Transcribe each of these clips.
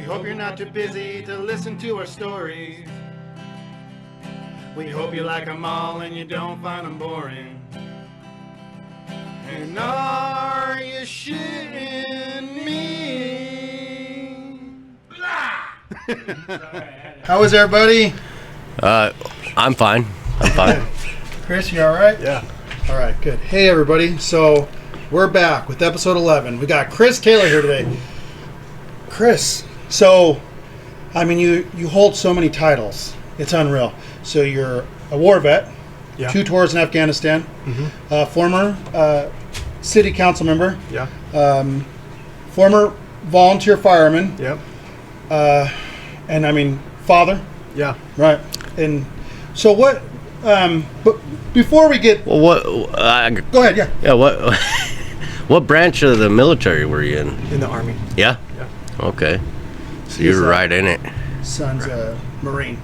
hope you're not too busy to listen to our stories. We hope you like them all and you don't find them boring. And are you shitting me? How is everybody? I'm fine. Chris, you all right? Yeah. All right, good. Hey, everybody. So we're back with episode 11. We got Chris Taylor here today. Chris, so, I mean, you hold so many titles. It's unreal. So you're a war vet, 2 tours in Afghanistan, former city council member, former volunteer fireman, and I mean, father. Yeah. Right. And so what, but before we get... Well, what? Go ahead, yeah. Yeah, what? What branch of the military were you in? In the Army. Yeah? Yeah. Okay. So you were right in it. Son's a Marine.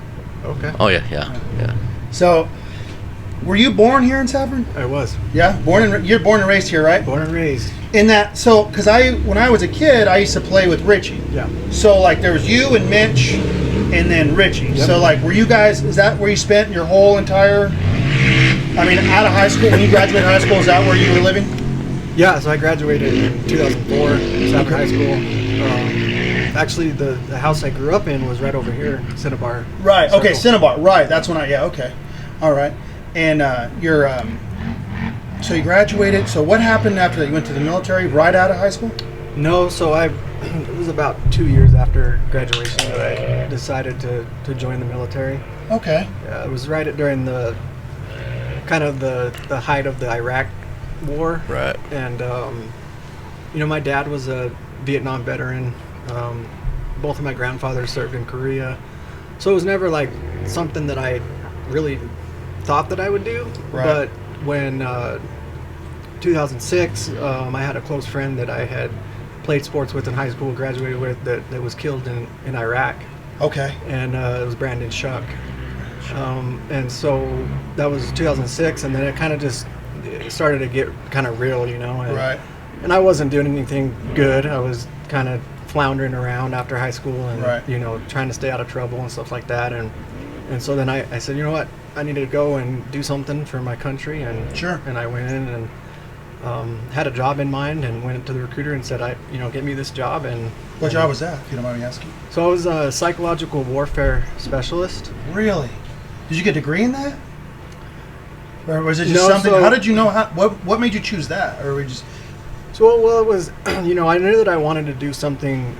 Okay. Oh, yeah. So, were you born here in Saffron? I was. Yeah? You're born and raised here, right? Born and raised. In that, so, because when I was a kid, I used to play with Richie. Yeah. So, like, there was you and Mitch, and then Richie. Yep. So, like, were you guys, is that where you spent your whole entire, I mean, out of high school, when you graduated high school, is that where you were living? Yeah, so I graduated in 2004, Saffron High School. Actually, the house I grew up in was right over here, Cinnabar. Right, Circle. okay, Cinnabar, right, that's when okay. All right. And so you graduated, so what happened after that? You went to the military right out of high school? No, so it was about 2 years after graduation that I decided to join the military. Okay. It was right during the kind of the height of the Iraq War. Right. And, my dad was a Vietnam veteran. Both of my grandfathers served in Korea. So it was never like something that I really thought that I would do. Right. But when 2006, I had a close friend that I had played sports with in high school, graduated with, that was killed in Iraq. Okay. And it was Brandon Shuck. And so that was 2006, and then it kind of just started to get kind of real, and, Right. And I wasn't doing anything good. I was kind of floundering around after high school and, Right. trying to stay out of trouble and stuff like that. And so then I said, you know what, I need to go and do something for my country. And Sure. And I went in and had a job in mind and went to the recruiter and said, get me this job. And What job was that, if you don't mind me asking? So I was a psychological warfare specialist. Really? Did you get a degree in that? Or was it just No, something, so- how did you know, what made you choose that? Or we just... So, well, it was, I knew that I wanted to do something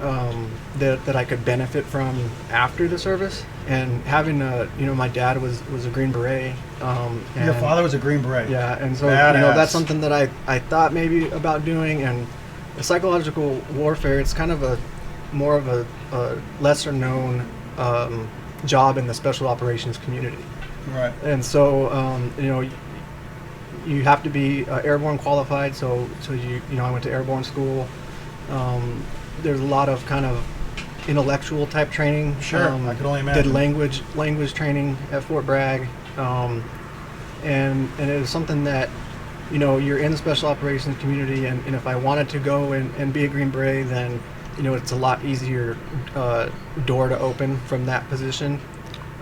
that I could benefit from after the service. And having, my dad was a Green Beret. And Your father was a Green Beret. Yeah, and so, Badass. that's something that I thought maybe about doing. And the psychological warfare, it's kind of more of a lesser known job in the special operations community. Right. And so, you have to be airborne qualified. So I went to airborne school. There's a lot of kind of intellectual type training. Sure, I could only imagine. Did language training at Fort Bragg, and it was something that, you're in the special operations community, and if I wanted to go and be a Green Beret, then it's a lot easier door to open from that position.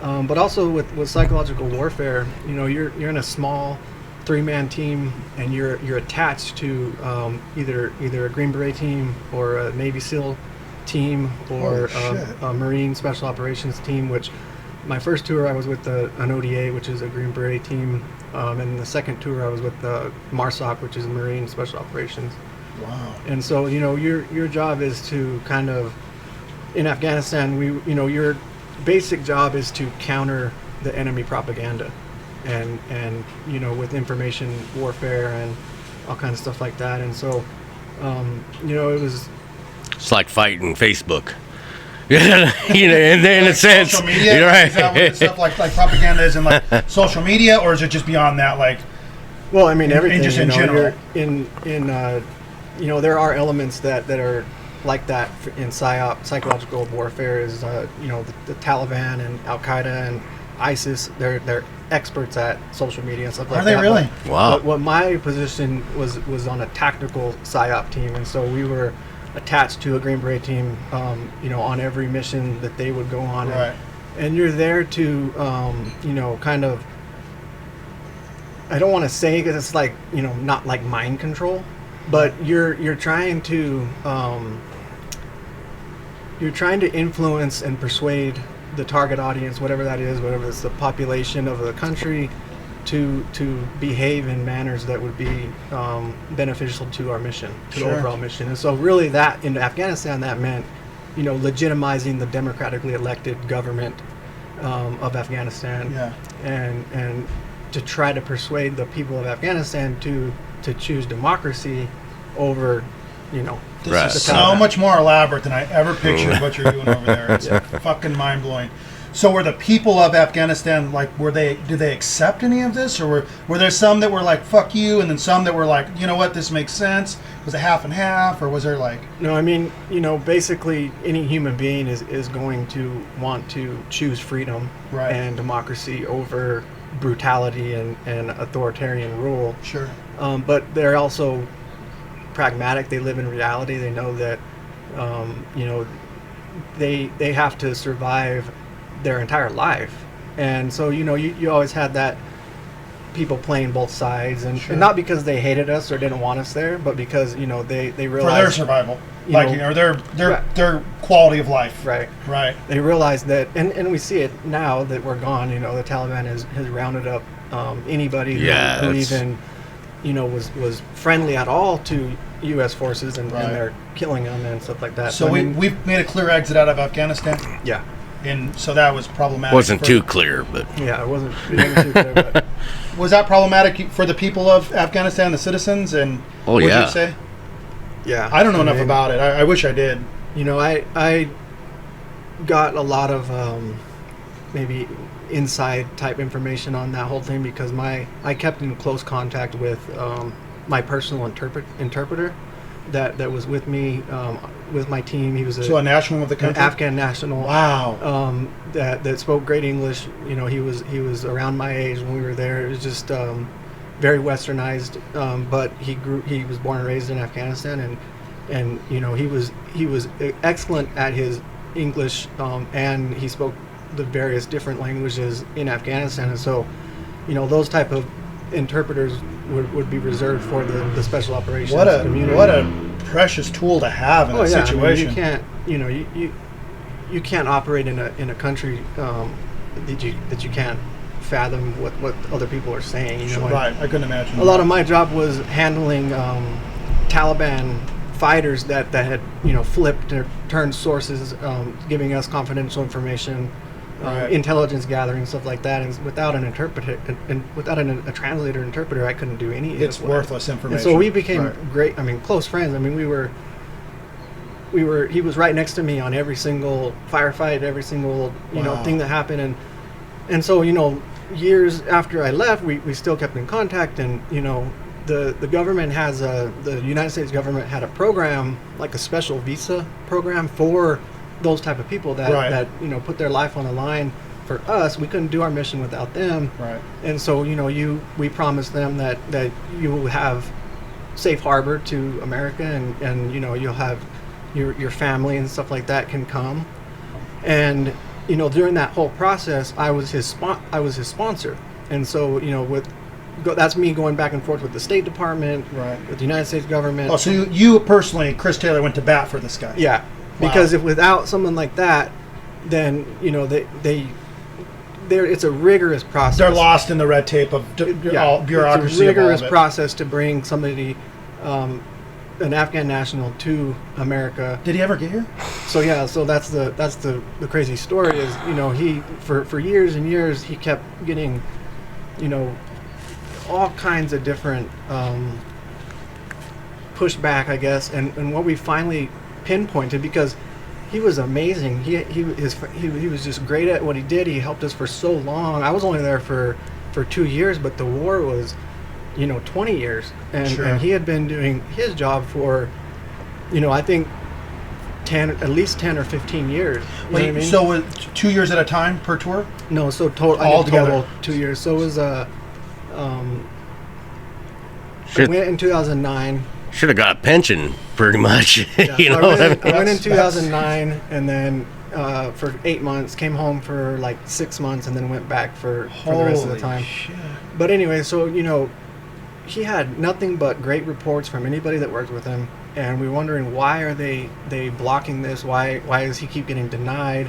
But also with psychological warfare, you're in a small 3-man team, and you're attached to either a Green Beret team or a Navy SEAL team or a Marine Special Operations team. Which my first tour I was with an ODA, which is a Green Beret team, and the second tour I was with the MARSOC, which is Marine Special Operations. Wow. And so your job is to kind of, in Afghanistan, your basic job is to counter the enemy propaganda. And with information warfare and all kinds of stuff like that. And so, it was... It's like fighting Facebook. in a sense. Social media? You're right. Is that what stuff like propaganda is in like social media, or is it just beyond that? Like, well, I mean, everything. just in general. There are elements that are like that in PSYOP, psychological warfare. Is the Taliban and Al Qaeda and ISIS. They're experts at social media and stuff like that. Are they really? Wow. But what my position was on a tactical PSYOP team, and so we were attached to a Green Beret team, on every mission that they would go on. Right. And you're there to, kind of, I don't want to say because it's like, not like mind control, but you're trying to influence and persuade the target audience, whatever that is, whatever it's the population of the country, to behave in manners that would be beneficial to our mission, to the overall mission. And so really that in Afghanistan, that meant, legitimizing the democratically elected government of Afghanistan, and to try to persuade the people of Afghanistan to choose democracy over, This is so much more elaborate than I ever pictured what you're doing over there. It's fucking mind blowing. So were the people of Afghanistan did they accept any of this, or were there some that were like fuck you, and then some that were like, you know what, this makes sense? Was it half and half, or was there like? No, I mean, basically any human being is going to want to choose freedom and democracy over brutality and authoritarian rule. Sure. But they're also pragmatic. They live in reality. They know that they have to survive their entire life, and so you always had that people playing both sides, and not because they hated us or didn't want us there, but because they realized for their survival, or their quality of life. Right. They realized that, and we see it now that we're gone. The Taliban has rounded up anybody who even was friendly at all to U.S. forces, and they're killing them and stuff like that. So we've made a clear exit out of Afghanistan. Yeah. And so that was problematic. Wasn't too clear, but yeah, it wasn't too clear. But was that problematic for the people of Afghanistan, the citizens? And what did you say? Yeah, I don't know enough about it. I wish I did. I got a lot of maybe inside type information on that whole thing because I kept in close contact with my personal interpreter that was with me with my team. He was a national of the country, an Afghan national. Wow. That spoke great English. He was around my age when we were there. It was just very westernized, but he was born and raised in Afghanistan, and he was excellent at his English, and he spoke the various different languages in Afghanistan, and so those type of interpreters would be reserved for the special operations community. What a precious tool to have in a situation. I mean, you can't operate in a country that you can't fathom what other people are saying. Right, I couldn't imagine. A lot of my job was handling Taliban fighters that had flipped or turned sources, giving us confidential information. Intelligence gathering, stuff like that, and without an interpreter and without a translator interpreter, I couldn't do any of it. It's worthless information. And so we became close friends. I mean, he was right next to me on every single firefight, every single thing that happened, and so years after I left, we still kept in contact, and the government the United States government had a program, like a special visa program for those type of people that put their life on the line for us. We couldn't do our mission without them, and so we promised them that you will have safe harbor to America, and you'll have your family and stuff like that can come, and during that whole process I was his sponsor, and so that's me going back and forth with the State Department, with the United States government. Oh, so you personally, Chris Taylor, went to bat for this guy? Yeah. Because if without someone like that, then it's a rigorous process. They're lost in the red tape of bureaucracy. It's a rigorous process to bring somebody, an Afghan national, to America. Did he ever get here? So that's the crazy story is he for years and years he kept getting all kinds of different pushback, I guess, and what we finally pinpointed, because he was amazing. He was just great at what he did. He helped us for so long. I was only there for 2 years, but the war was 20 years, and he had been doing his job for I think at least 10 or 15 years. Wait, I mean? So 2 years at a time per tour? No, so total 2 years. So it was I went in 2009. should have got a pension, pretty much. Yeah, You so know, I went in 2009, and then for 8 months, came home for like 6 months, and then went back for the rest of the Holy time. shit. But anyway, so he had nothing but great reports from anybody that worked with him, and we were wondering, why are they blocking this? Why does he keep getting denied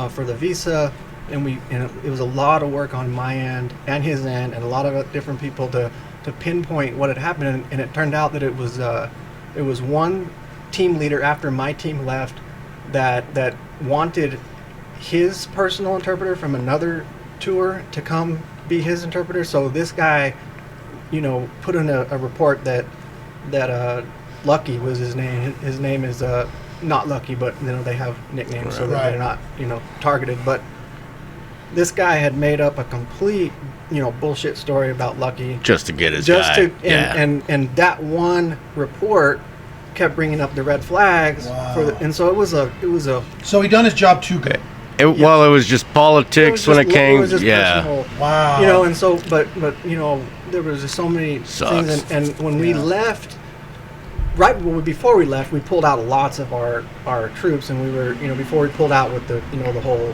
for the visa? And it was a lot of work on my end and his end, and a lot of different people to pinpoint what had happened. And it turned out that it was one team leader after my team left that wanted his personal interpreter from another tour to come be his interpreter. So this guy, put in a report that Lucky was his name. His name is not Lucky, but they have nicknames so that they're not targeted. But this guy had made up a complete bullshit story about Lucky just to get his guy. And that one report kept bringing up the red flags. Wow. And so it was a So he done his job too good. Well, it was just politics when it came. It was just personal, Wow. and so but there was just so many things, and when we left, before we left, we pulled out lots of our troops, and we were before we pulled out with the the whole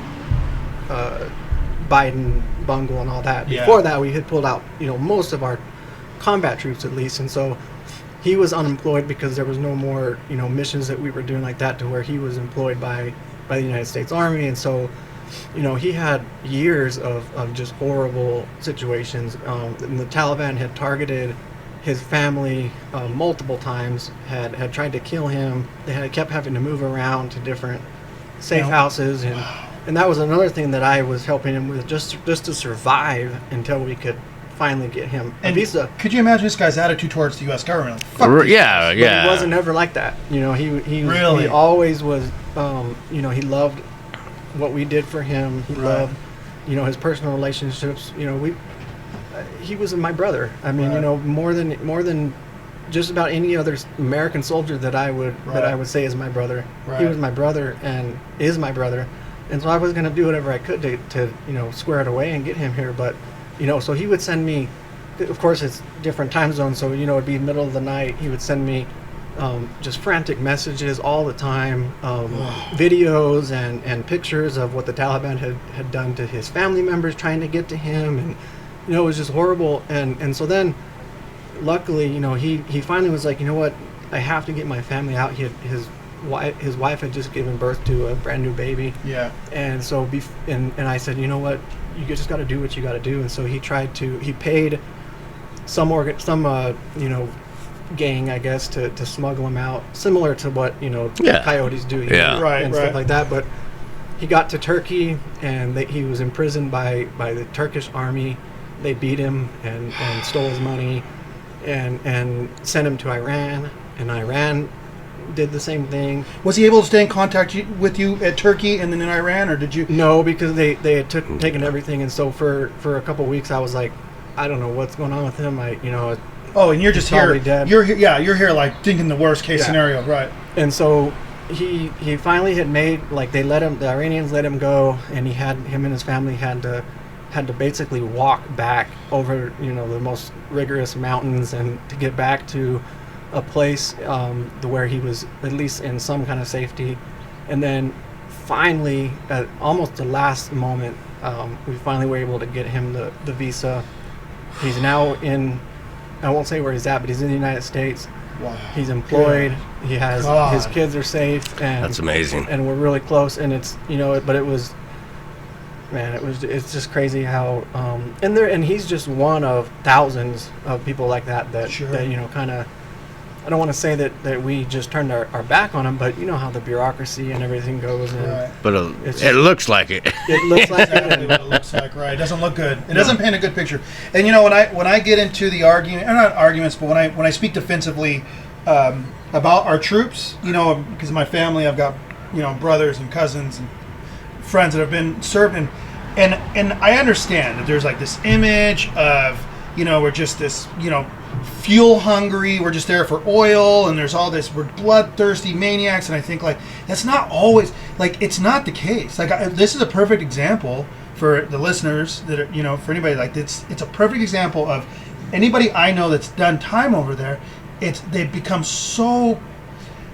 Biden bungle and all that. Yeah. Before that, we had pulled out most of our combat troops at least, and so he was unemployed because there was no more missions that we were doing like that, to where he was employed by the United States Army. And so he had years of just horrible situations, and the Taliban had targeted his family multiple times, had tried to kill him. They had kept having to move around to different safe houses, and that was another thing that I was helping him with, just to survive until we could finally get him a visa. Could you imagine this guy's attitude towards the U.S. government? Fuck these Yeah, guys. yeah. But he wasn't ever like that. He Really? he always was. He loved what we did for him. He loved his personal relationships. He was my brother. I mean, more than just about any other American soldier that I would say is my brother. Right. He was my brother and is my brother, and so I was going to do whatever I could to square it away and get him here. But so he would send me. Of course, it's different time zones, so it'd be middle of the night. He would send me just frantic messages all the time, videos and pictures of what the Taliban had done to his family members trying to get to him, and it was just horrible. And so then, luckily, he finally was like, what, I have to get my family out. His wife had just given birth to a brand new baby. Yeah. And so and I said, what, you just got to do what you got to do. And so he paid some gang, I guess, to smuggle him out, similar to what coyotes do here, and stuff like that. But he got to Turkey, and he was imprisoned by the Turkish army. They beat him and stole his money, and sent him to Iran, and Iran did the same thing. Was he able to stay in contact with you at Turkey and then in Iran, or did you? No, because they had taken everything, and so for a couple of weeks I was like, I don't know what's going on with him. Oh, and you're just here. Dead. You're here. Yeah, you're here, like thinking the worst case scenario, right? And so he finally had made, like, the Iranians let him go, and him and his family had to basically walk back over the most rigorous mountains, and to get back to a place where he was at least in some kind of safety. And then finally, at almost the last moment, we finally were able to get him the visa. He's now I won't say where he's at, but he's in the United States. Wow. He's employed. He has his kids are safe, and That's amazing. And we're really close. And it's but it was, man, it's just crazy how and he's just one of thousands of people like that kind of. I don't want to say that we just turned our back on him, but you know how the bureaucracy and everything goes. And But it looks like it. It looks like Exactly what it looks like, right? It doesn't look good. It doesn't paint a good picture. And when I get into the argument, or not arguments, but when I speak defensively about our troops, because of my family, I've got brothers and cousins and friends that have been served, and I understand that there's like this image of we're just this fuel hungry, we're just there for oil, and there's all this, we're bloodthirsty maniacs. And I think, like, that's not always, like, it's not the case. Like, this is a perfect example for the listeners that are, for anybody, like, it's a perfect example of anybody I know that's done time over there. they've become so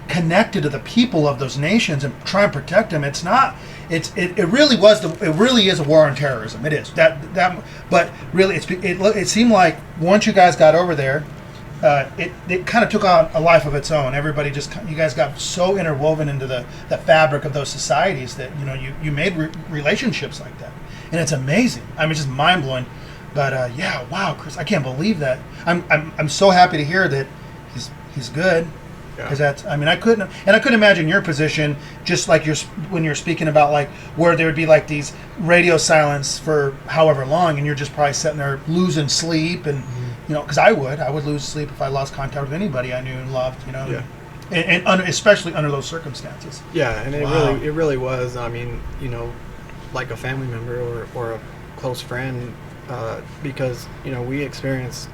connected to the people of those nations and try and protect them. It really is a war on terrorism. It is but really it seemed like once you guys got over there, it kind of took on a life of its own. Everybody you guys got so interwoven into the fabric of those societies that you made relationships like that, and it's amazing. I mean, it's just mind blowing. But yeah, wow, Chris, I can't believe that. I'm so happy to hear that he's good. Because I couldn't imagine your position, just like when you're speaking about like where there would be like these radio silence for however long, and you're just probably sitting there losing sleep, and because I would lose sleep if I lost contact with anybody I knew and loved, and especially under those circumstances. Yeah, and it really was. I mean, like a family member or a close friend, because we experienced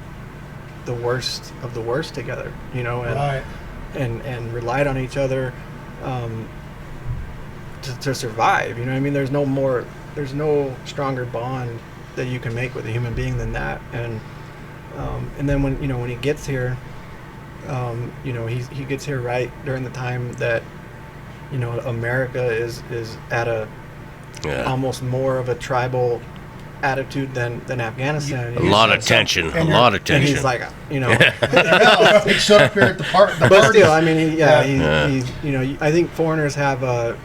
the worst of the worst together, and. Right. And relied on each other to survive. I mean, there's no stronger bond that you can make with a human being than that. And then when he gets here, he gets here right during the time that America is at a almost more of a tribal attitude than Afghanistan. A lot of tension. And he's like, he showed up here at the party. But still, I mean, he's I think foreigners have a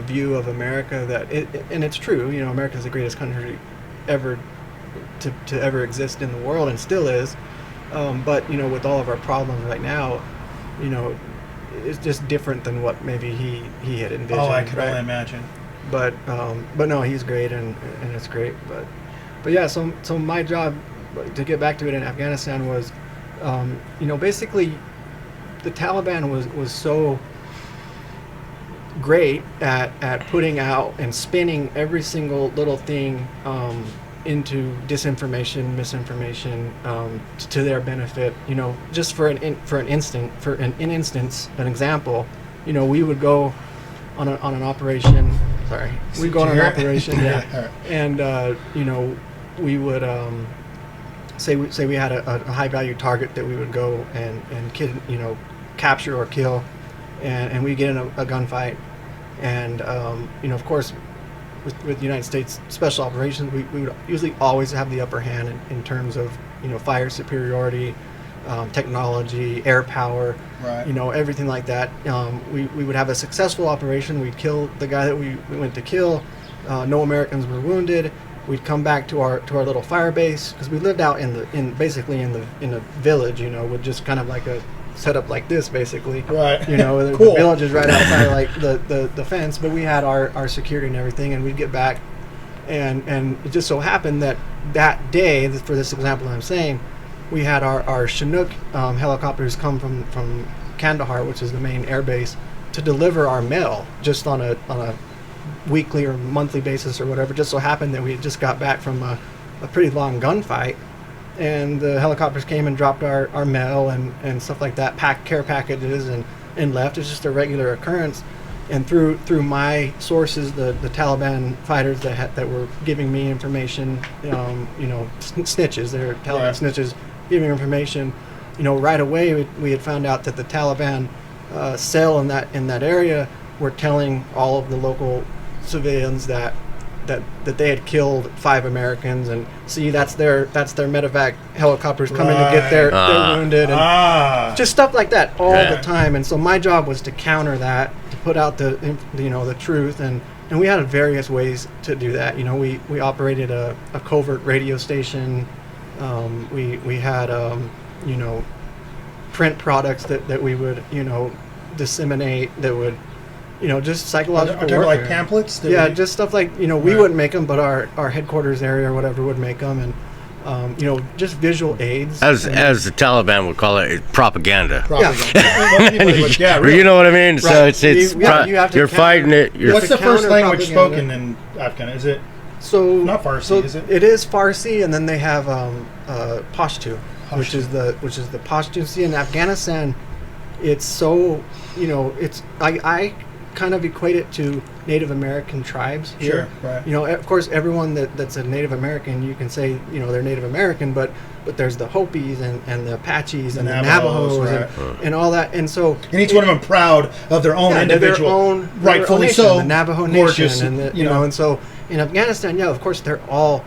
view of America that and it's true. America is the greatest country ever to ever exist in the world, and still is. But with all of our problems right now, it's just different than what maybe he had envisioned. Oh, I can only imagine. But no, he's great, and it's great. But yeah, so my job, to get back to it in Afghanistan, was, basically, the Taliban was so great at putting out and spinning every single little thing into disinformation, misinformation, to their benefit. Just for an example, we would go on an operation. Sorry, we go on an operation, and we would say we had a high value target that we would go and capture or kill, and we get in a gunfight, and of course, with the United States Special Operations, we would usually always have the upper hand in terms of fire superiority, technology, air power, right. Everything like that. We would have a successful operation. We'd kill the guy that we went to kill. No Americans were wounded. We'd come back to our little fire base, because we lived out in a village, with just kind of like a setup like this, basically. Right. The Cool. village is right outside like the fence, but we had our security and everything, and we'd get back, and it just so happened that day, for this example I'm saying, we had our Chinook helicopters come from Kandahar, which is the main air base, to deliver our mail just on a weekly or monthly basis or whatever. Just so happened that we had just got back from a pretty long gunfight, and the helicopters came and dropped our mail and stuff like that, care packages, and left. It's just a regular occurrence. And through my sources, the Taliban fighters that were giving me information, snitches, they're Taliban snitches, giving information, right away we had found out that the Taliban cell in that area were telling all of the local civilians that they had killed 5 Americans, and see, that's their medevac helicopters coming to get their wounded, and just stuff like that all the time. And so my job was to counter that, to put out the truth, and we had various ways to do that. We operated a covert radio station. We had print products that we would disseminate, that would just psychological warfare. Like pamphlets? Just stuff like, we wouldn't make them, but our headquarters area or whatever would make them, and just visual aids. As the Taliban would call it, propaganda. Yeah, really. You know what I mean? Right. So you're fighting it. What's the first language spoken in Afghanistan? Is it not Farsi? Is it? It is Farsi, and then they have Pashto, which is the Pashtun. See, in Afghanistan, it's so it's I kind of equate it to Native American tribes here. Sure, right. You know, of course, everyone that's a Native American, you can say, you know, they're Native American, but there's the Hopis and the Apaches and the Navajos right. and all that. And so... And each one of them proud of their own individual, rightfully nation, so, the Navajo gorgeous, Nation. And you know, and so in Afghanistan, yeah, of course, they're all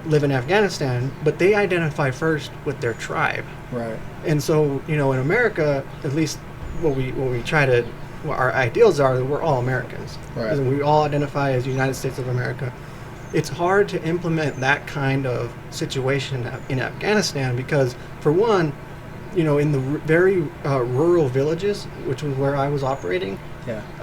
live in Afghanistan, but they identify first with their tribe. Right. And so, you know, in America, at least what we try to... What our ideals are that we're all Americans. Right. And we all identify as United States of America. It's hard to implement that kind of situation in Afghanistan because, for one, you know, in the very rural villages, which was where I was operating,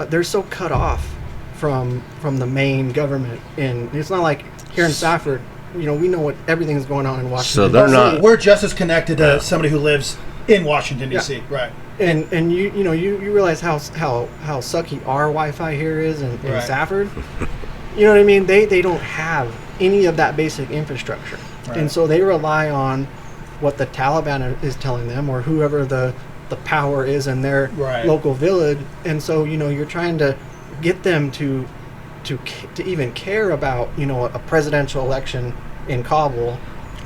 they're so cut off from the main government. And it's not like here in Safford, you know, we know what everything's going on in Washington. So they're not. We're just as connected to somebody who lives in Washington D.C. Right. And you realize how sucky our Wi-Fi here is in Safford. You know what I mean? They don't have any of that basic infrastructure. Right. And so they rely on what the Taliban is telling them or whoever the power is in their local village. And so, you know, you're trying to get them to even care about, you know, a presidential election in Kabul.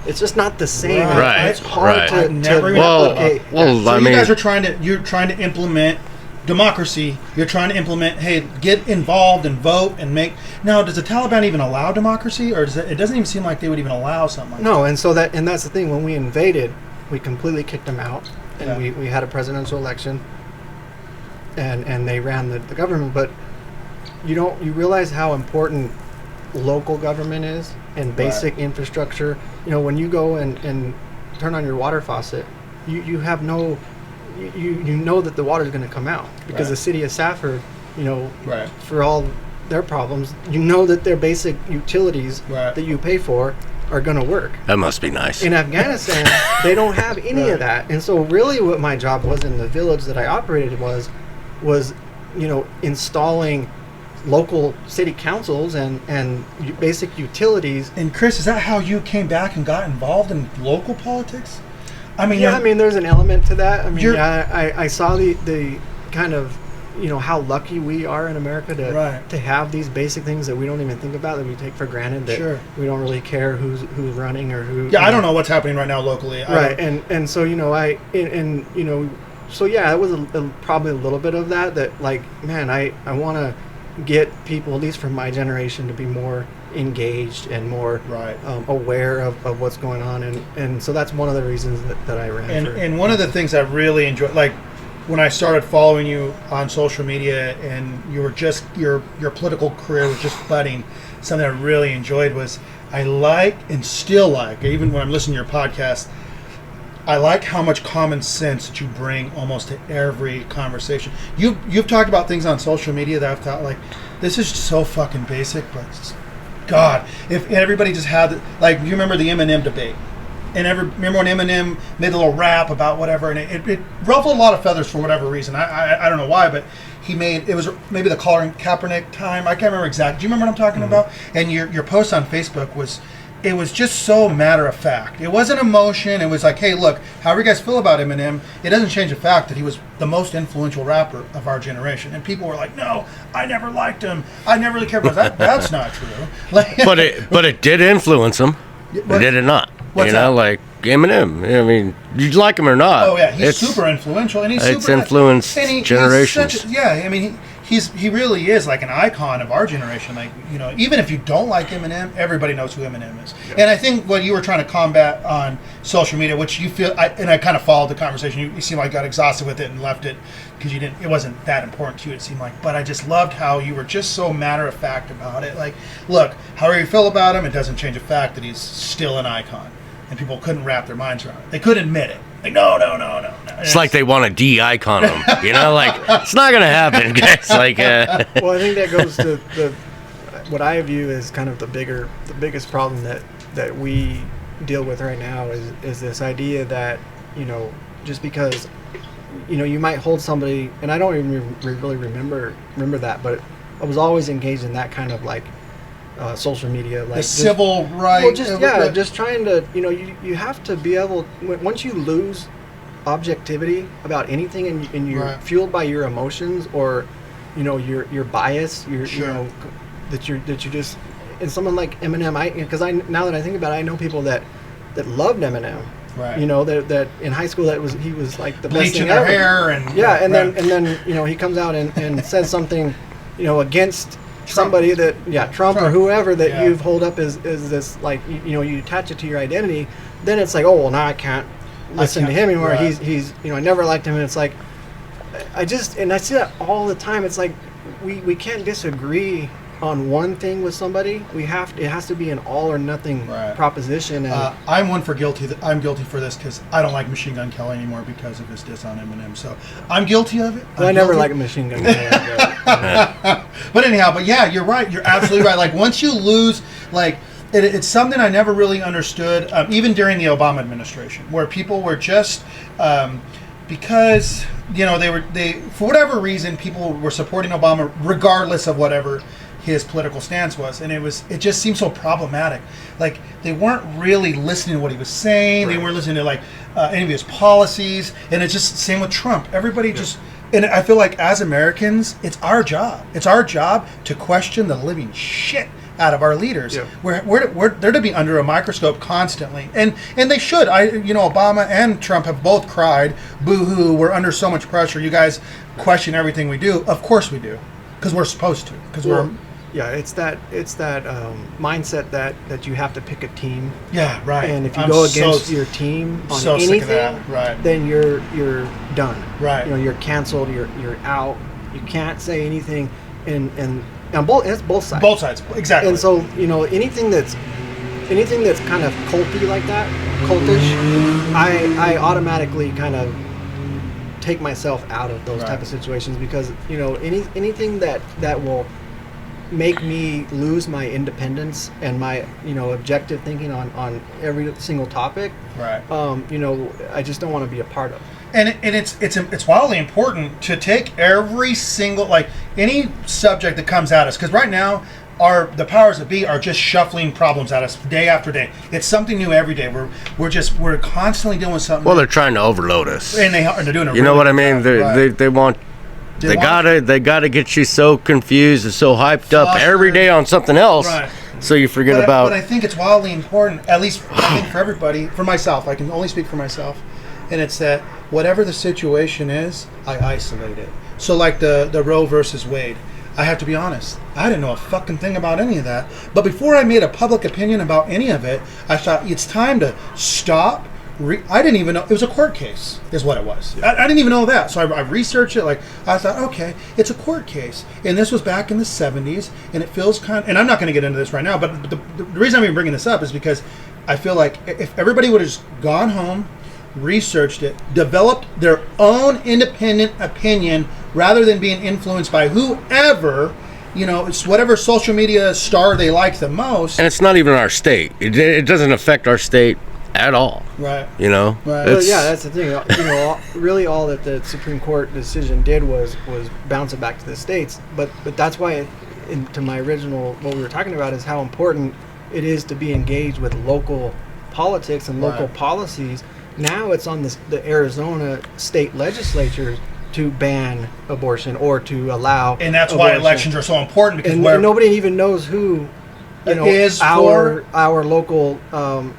It's just not the same. Right. It's hard to replicate. So you guys are trying to implement democracy. You're trying to implement, hey, get involved and vote and make. Now, does the Taliban even allow democracy, or it doesn't even seem like they would even allow something like that? No, and that's the thing. When we invaded, we completely kicked them out, and we had a presidential election, and they ran the government. But you realize how important local government is and basic infrastructure. You know, when you go and turn on your water faucet, you have no. You know that the water is going to come out because the city of Safford, you know, for all their problems, you know that their basic utilities that you pay for are going to work. That must be nice. In Afghanistan, they don't have any of that. And so really what my job was in the village that I operated was, you know, installing local city councils and basic utilities. And Chris, is that how you came back and got involved in local politics? I mean, I mean, there's an element to that. I mean, I saw the kind of, you know, how lucky we are in America to have these basic things that we don't even think about, that we take for granted, that we don't really care who's running or who. Yeah, I don't know what's happening right now locally. And so, you know, you know, so yeah, it was probably a little bit of that like, man, I want to get people, at least from my generation, to be more engaged and more aware of what's going on, and so that's one of the reasons that I ran. And one of the things I really enjoyed, like when I started following you on social media, and you were just your political career was just budding, something I really enjoyed was I like and still like, even when I'm listening to your podcast, I like how much common sense that you bring almost to every conversation. You've talked about things on social media that I've thought, like, this is so fucking basic, but God, if everybody just had, like, you remember the Eminem debate, and remember when Eminem made a little rap about whatever, and it ruffled a lot of feathers for whatever reason. I don't know why, but it was maybe the Colin Kaepernick time. I can't remember exactly. Do you remember what I'm talking about? And your post on Facebook was just so matter of fact. It wasn't emotion. It was like, hey, look, however you guys feel about Eminem, it doesn't change the fact that he was the most influential rapper of our generation. And people were like, no, I never liked him. I never really cared about that. That's not true. Like, but it did influence him. Did it not? What's that? Like Eminem. I mean, you like him or not? Oh yeah, he's super influential, and it's influenced generations. I mean, he really is like an icon of our generation. Like, you know, even if you don't like Eminem, everybody knows who Eminem is. Yeah. And I think what you were trying to combat on social media, which you feel, and I kind of followed the conversation. You seemed like you got exhausted with it and left it because it wasn't that important to you. It seemed like, but I just loved how you were just so matter of fact about it. Like, look, however you feel about him, it doesn't change the fact that he's still an icon, and people couldn't wrap their minds around it. They couldn't admit it. Like, no. It's like they want to de-icon him, you know? Like, it's not going to happen, guys. Like, Well, I think that goes to what I view as kind of the biggest problem that we deal with right now is this idea that, you know, just because, you know, you might hold somebody, and I don't even really remember that, but I was always engaged in that kind of like social media, like the civil rights. Well, just trying to, you know, you have to be able, once you lose objectivity about anything and you're fueled by your emotions, or, your bias, that you just, and someone like Eminem, because now that I think about it, I know people that loved Eminem. Right. That in high school he was like the best Bleaching thing their ever. hair and then he comes out and says something against somebody Trump or whoever that you've hold up as this, like, you attach it to your identity. Then it's like, oh well, now I can't listen to him anymore. Right. He's I never liked him, and it's like I see that all the time. It's like we can't disagree on one thing with somebody. It has to be an all or nothing proposition. And I'm guilty for this because I don't like Machine Gun Kelly anymore because of his diss on Eminem. So I'm guilty of it. I never liked Machine Gun Kelly. But anyhow, yeah, you're right. You're absolutely right. Like once you lose, like it's something I never really understood, even during the Obama administration, where people were just because they for whatever reason people were supporting Obama regardless of whatever his political stance was, and it just seemed so problematic. Like they weren't really listening to what he was saying. Right. They weren't listening to like any of his policies, and it's just same with Trump. Everybody just, and I feel like as Americans, it's our job. It's our job to question the living shit out of our leaders. Yeah. They're to be under a microscope constantly, and they should. Obama and Trump have both cried, boo-hoo, we're under so much pressure. You guys question everything we do. Of course we do, because we're supposed to. Because we're. Yeah, it's that mindset that you have to pick a team. Yeah, right. And if you go against your team on anything, then you're done. Right. You're canceled. You're out. You can't say anything. And it's both sides. Both sides, exactly. And so anything that's kind of culty like that, cultish, I automatically kind of take myself out of those type of situations, because anything that will make me lose my independence and my objective thinking on every single topic, right? I just don't want to be a part of. And it's wildly important to take every single, like, any subject that comes at us, because right now the powers that be are just shuffling problems at us day after day. It's something new every day. We're constantly doing something. Well, they're trying to overload us, and they're doing it. You know what I mean? They want. They gotta get you so confused and so hyped up every day on something else, right? So you forget about. But I think it's wildly important, at least I think for everybody, for myself. I can only speak for myself, and it's that whatever the situation is, I isolate it. So like the Roe versus Wade, I have to be honest, I didn't know a fucking thing about any of that. But before I made a public opinion about any of it, I thought it's time to stop. I didn't even know it was a court case, is what it was. I didn't even know that. So I researched it. Like, I thought, okay, it's a court case, and this was back in the 70s, and it feels kind of, and I'm not going to get into this right now, but the reason I'm even bringing this up is because I feel like if everybody would have just gone home, researched it, developed their own independent opinion rather than being influenced by whoever, it's whatever social media star they like the most. And it's not even our state. It doesn't affect our state at all. Right. Right. Well, yeah, that's the thing. Really all that the Supreme Court decision did was bounce it back to the states. But that's why, to my original, what we were talking about is how important it is to be engaged with local politics and local policies. Now it's on the Arizona state legislature to ban abortion or to allow. And that's why elections are so important, because and nobody even knows who our local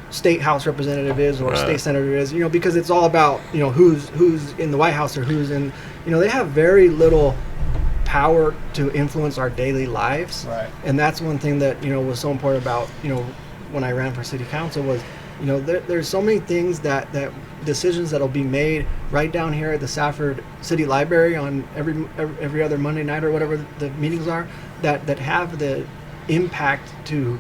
state house representative is, or state senator is, because it's all about who's in the White House or who's in, they have very little power to influence our daily lives. Right. And that's one thing that was so important about when I ran for city council was there's so many things that decisions that'll be made right down here at the Safford City Library on every other Monday night or whatever the meetings are, that have the impact to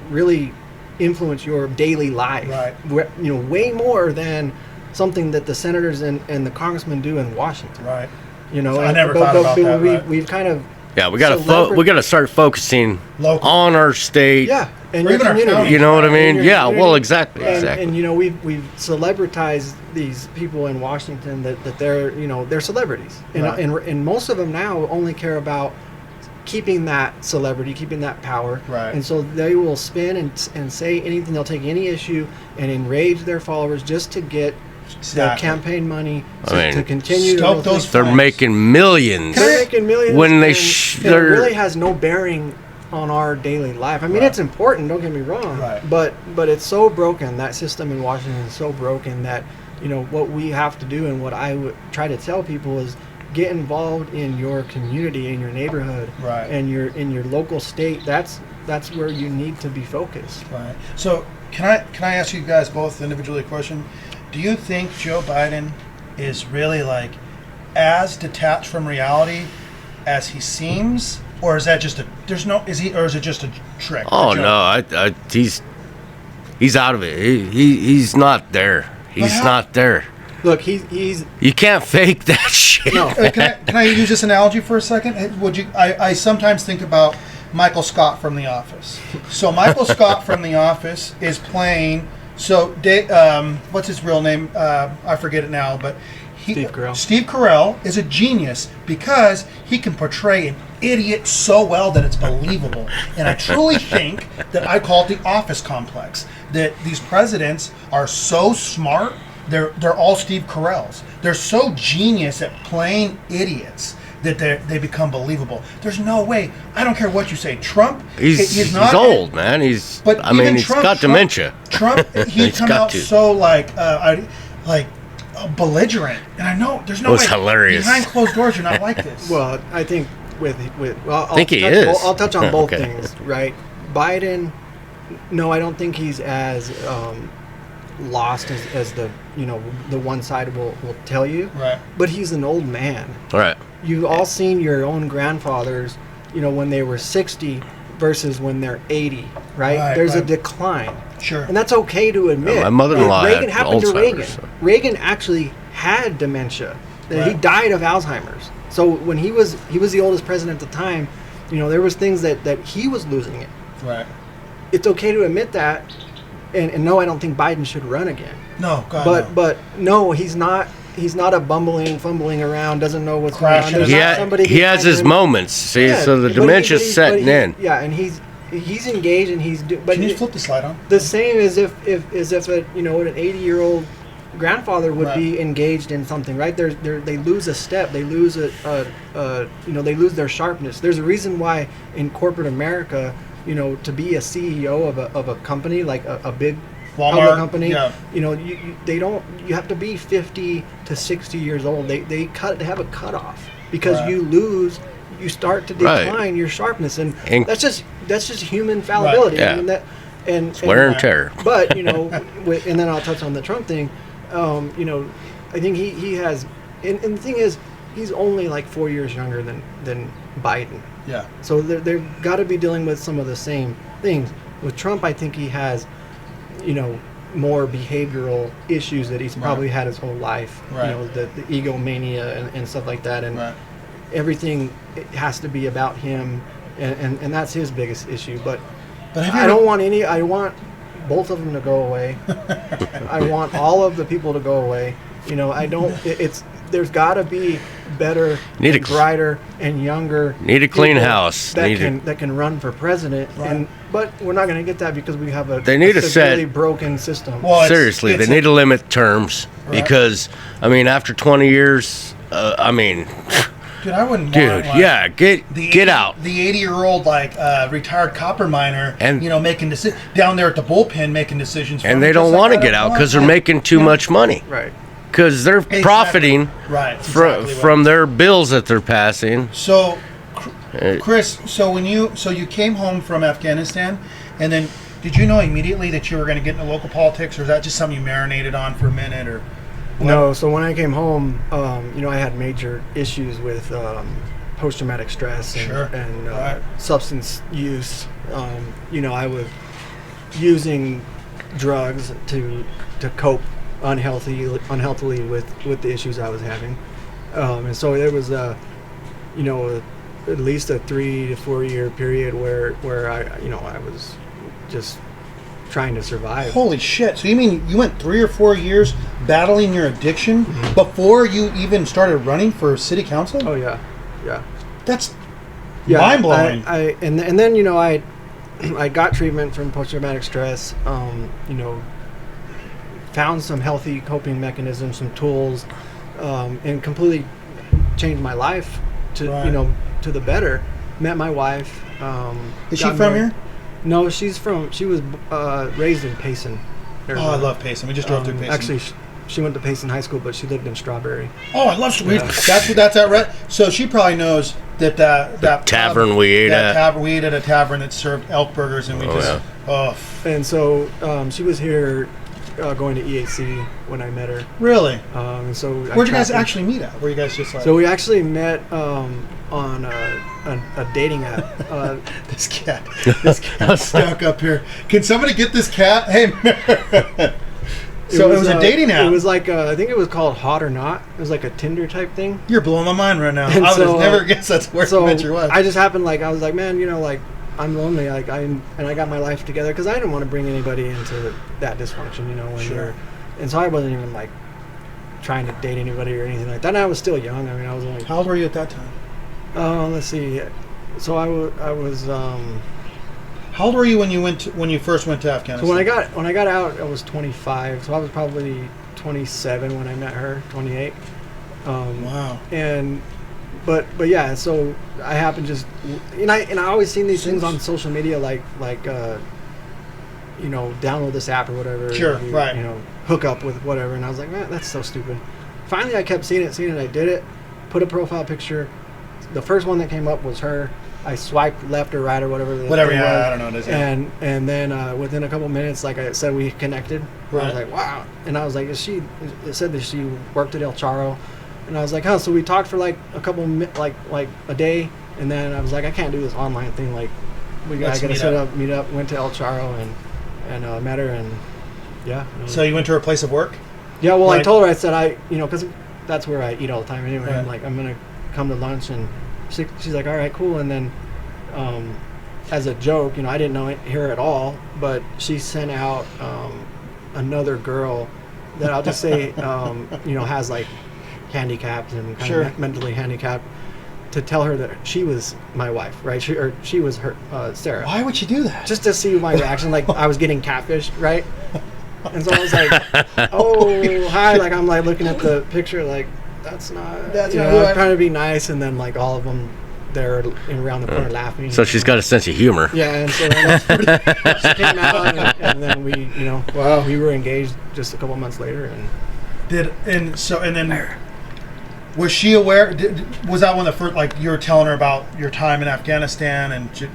really influence your daily life, right? Way more than something that the senators and the congressmen do in Washington, right? I never thought about that. We've kind of we gotta start focusing on our state, and your community. You know what I mean? Yeah, well, exactly. And we've celebritized these people in Washington that they're they're celebrities, and most of them now only care about keeping that celebrity, keeping that power, right? And so they will spin and say anything. They'll take any issue and enrage their followers just to get the campaign money to continue. Stoke those. They're making millions. They're making millions when they it really has no bearing on our daily life. I mean, it's important. Don't get me wrong. Right. But it's so broken. That system in Washington is so broken that what we have to do, and what I would try to tell people is get involved in your community, in your neighborhood, and in your local state. That's where you need to be focused. Right. So can I ask you guys both individually a question? Do you think Joe Biden is really like as detached from reality as he seems, or is that just is it just a trick? Oh no, he's out of it. He's not there. He's not there. Look, he's you can't fake that shit. No. Can I use this analogy for a second? I sometimes think about Michael Scott from The Office. So Michael Scott from The Office is playing. So what's his real name? I forget it now, but Steve Carell. Steve Carell is a genius because he can portray an idiot so well that it's believable. And I truly think that I call it the Office complex. That these presidents are so smart. They're all Steve Carells. They're so genius at playing idiots that they become believable. There's no way. I don't care what you say. Trump, he's old, man. He's got dementia. Trump, he'd come out so belligerent, and I know there's no way. It was hilarious. Behind closed doors, you're not like this. Well, I think I'll touch on both things, right? Biden, no, I don't think he's as lost as the the one side will tell you. Right. But he's an old man. Right. You've all seen your own grandfathers, when they were 60 versus when they're 80, right? There's a decline. Sure. And that's okay to admit. My mother-in-law Reagan had happened to Reagan. Alzheimer's, so. Reagan actually had dementia. He died of Alzheimer's. So when he was the oldest president at the time, there was things that he was losing it. Right. It's okay to admit that. And no, I don't think Biden should run again. No, God, but no, he's not a fumbling around, doesn't know what's going on. He has his moments. See, so the dementia's setting in. Yeah, and he's engaged and he's. But can you flip the slide on? The same as if an 80-year-old grandfather would be engaged in something, right? They lose a step, they lose they lose their sharpness. There's a reason why in corporate America, to be a CEO of a company like a big Walmart company, you have to be 50 to 60 years old. They have a cutoff because you start to decline your sharpness, and that's just human fallibility. Right. Yeah. I mean, and wear and tear. But and then I'll touch on the Trump thing. I think he has, and the thing is, he's only like 4 years younger than Biden. Yeah. So they've got to be dealing with some of the same things. With Trump, I think he has, more behavioral issues that he's probably had his whole life. Right. The egomania and stuff like that, and everything has to be about him, and that's his biggest issue. But I don't want any. I want both of them to go away. I want all of the people to go away. I don't. There's got to be better, and brighter, and younger. Need a clean house. That can run for president. Right. But we're not going to get that because we have a severely broken system. Well, seriously, they need to limit terms because after 20 years, Dude, I wouldn't. Get out. The 80-year-old retired copper miner, and making down there at the bullpen making decisions. And they don't want to get out because they're making too much money. Right. Because they're profiting from their bills that they're passing. So, Chris, you came home from Afghanistan, and then did you know immediately that you were going to get into local politics, or is that just something you marinated on for a minute, or? What? No. So when I came home, I had major issues with post-traumatic stress and substance use. I was using drugs to cope unhealthily with the issues I was having, and so there was at least a 3 to 4 year period where I was just trying to survive. Holy shit! So you mean you went 3 or 4 years battling your addiction before you even started running for city council? Oh yeah. That's mind blowing. And then I got treatment from post traumatic stress. found some healthy coping mechanisms, some tools, and completely changed my life to Right. to the better. Met my wife. Is she got from married. here? No, she was raised in Payson. Oh, I love Payson. We just drove through Payson. Actually, she went to Payson High School, but she lived in Strawberry. Oh, I love Strawberry. Yeah. That's at Red. So she probably knows that tavern we ate at. We ate at a tavern that served elk burgers, and we And so she was here going to EAC when I met her. Really? And so where'd you guys actually meet at? Were you guys just like? So we actually met on a dating app. This cat's stuck up here. Can somebody get this cat? Hey. So it was a dating app. It was like I think it was called Hot or Not. It was like a Tinder type thing. You're blowing my mind right now. And I would have never guessed that's where the venture was. I just happened I was like, man, I'm lonely. And I got my life together because I didn't want to bring anybody into that dysfunction. When Sure. and so I wasn't even trying to date anybody or anything like that. And I was still young. I mean, I was only. How old were you at that time? Let's see. So I was. How old were you when you first went to Afghanistan? So when I got out, I was 25. So I was probably 27 when I met her. 28. Wow. But yeah. So I happened just and I always seen these things on social media download this app or whatever. Sure. Right. Hook up with whatever, and I was like, man, that's so stupid. Finally, I kept seeing it. I did it. Put a profile picture. The first one that came up was her. I swiped left or right or whatever. Yeah, I don't know what it is. And then within a couple minutes, like I said, we connected. Right. I was like, wow. And I was like, it said that she worked at El Charro. And I was like, so we talked for a couple, like a day. And then I was like, I can't do this online thing. I got to meet up, went to El Charro and met her. And yeah. So you went to her place of work? Yeah, well, I told her, I said, because that's where I eat all the time anyway. Right. I'm like, I'm going to come to lunch. And she's like, all right, cool. And then as a joke, I didn't know her at all, but she sent out another girl that I'll just say, has handicapped and kind Sure. of mentally handicapped, to tell her that she was my wife, right? She was her, Sarah. Why would she do that? Just to see my reaction, I was getting catfished, right? And so I was like, oh, hi. I'm looking at the picture, that's not, I'm trying to be nice. And then all of them there around the corner laughing. So she's got a sense of humor. Yeah. And so then she came out and then we, wow. we were engaged just a couple months later. And then was she aware? Was that one of the first, you were telling her about your time in Afghanistan, and did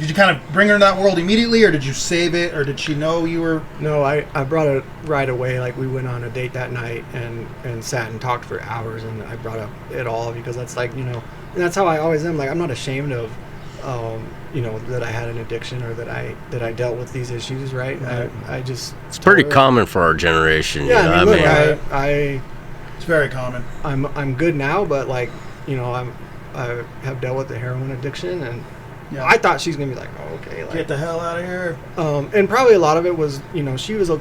you kind of bring her into that world immediately, or did you save it, or did she know you were? No, I brought it right away. We went on a date that night and sat and talked for hours, and I brought up it all because that's and that's how I always am. I'm not ashamed of, that I had an addiction or that I dealt with these issues. Right? I just. It's pretty common for our generation. Yeah, I It's very common. I'm good now, but I have dealt with the heroin addiction, and I thought she's gonna be oh, okay, get the hell out of here. And probably a lot of it was, she was a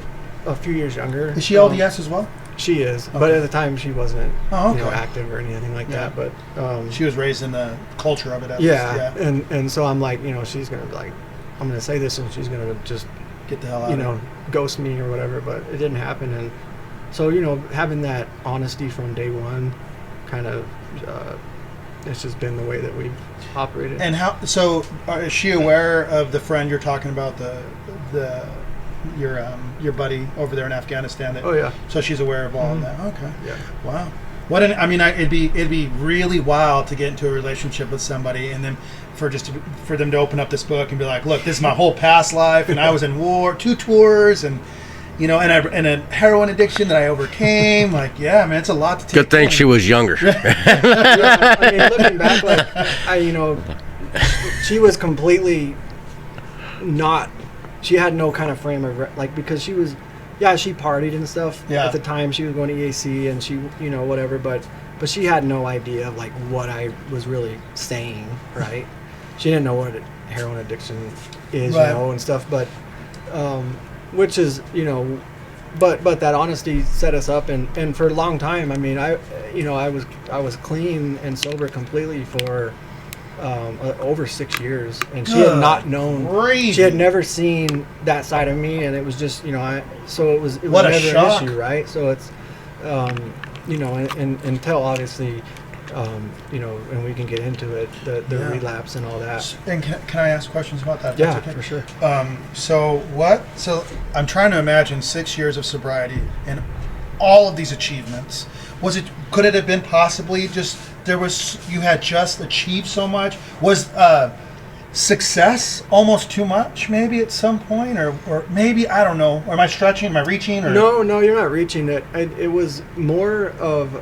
few years younger. Is she LDS as well? She is, okay. But at the time she wasn't, active or anything like that. But she was raised in the culture of it. And so I'm she's gonna be I'm gonna say this, and she's gonna just get the hell out, ghost me or whatever. But it didn't happen, and so having that honesty from day one, kind of, it's just been the way that we've operated. And so is she aware of the friend you're talking about, your buddy over there in Afghanistan? Oh yeah. So she's aware of all of that. Okay. Yeah. Wow. It'd be really wild to get into a relationship with somebody, and then for them to open up this book and be like, look, this is my whole past life, and I was in war, 2 tours, and and a heroin addiction that I overcame. Man, it's a lot to take. Good thing she was younger. Yeah, looking back, she was completely not. She had no kind of frame of because she was, she partied and stuff. Yeah. At the time, she was going to EAC and she, whatever. But she had no idea of what I was really saying. Right. She didn't know what heroin addiction is, right. And stuff. But, which is, but that honesty set us up, and for a long time. I mean, I was clean and sober completely for over 6 years, and she had not known. Crazy. She had never seen that side of me, and it was just so it was What a never shock. an issue, right? So it's and until obviously. And we can get into it, the relapse and all that. And can I ask questions about that? Yeah, That's okay? for sure. So I'm trying to imagine 6 years of sobriety and all of these achievements. Could it have been possibly just, you had just achieved so much? Was success almost too much maybe at some point, or maybe, I don't know, or am I stretching, am I reaching? Or? No, you're not reaching it. It was more of,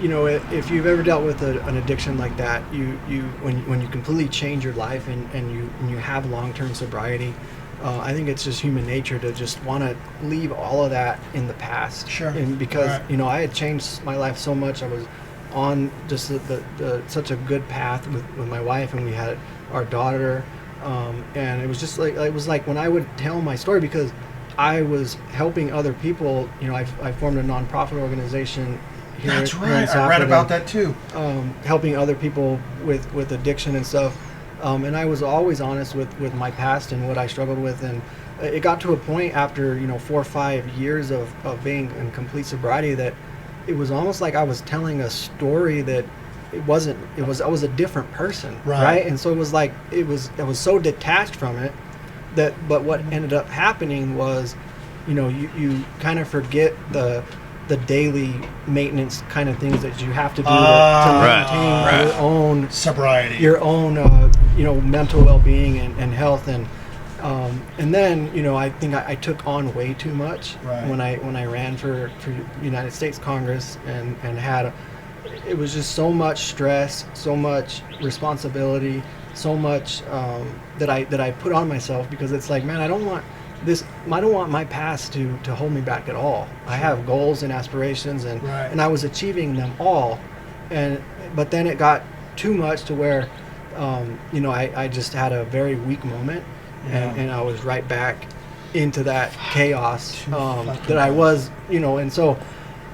if you've ever dealt with an addiction like that, when you completely change your life and you have long-term sobriety, I think it's just human nature to just want to leave all of that in the past. Sure. And because Right. I had changed my life so much, I was on just such a good path with my wife, and we had our daughter, and it was just like when I would tell my story, because I was helping other people. I formed a nonprofit organization. That's right. I read about that too. Helping other people with addiction and stuff. And I was always honest with my past and what I struggled with. And it got to a point after, 4 or 5 years of being in complete sobriety that it was almost like I was telling a story that I was a different person. Right. And so it was like, I was so detached from it but what ended up happening was, you kind of forget the daily maintenance kind of things that you have to do to maintain your own sobriety, your own mental well-being and health, and then I think I took on way too much when I ran for United States Congress and had it was just so much stress, so much responsibility, so much that I put on myself, because it's like, man, I don't want my past to hold me back at all. I have goals and aspirations, and I was achieving them all, but then it got too much to where I just had a very weak moment, and I was right back into that chaos that I was, and so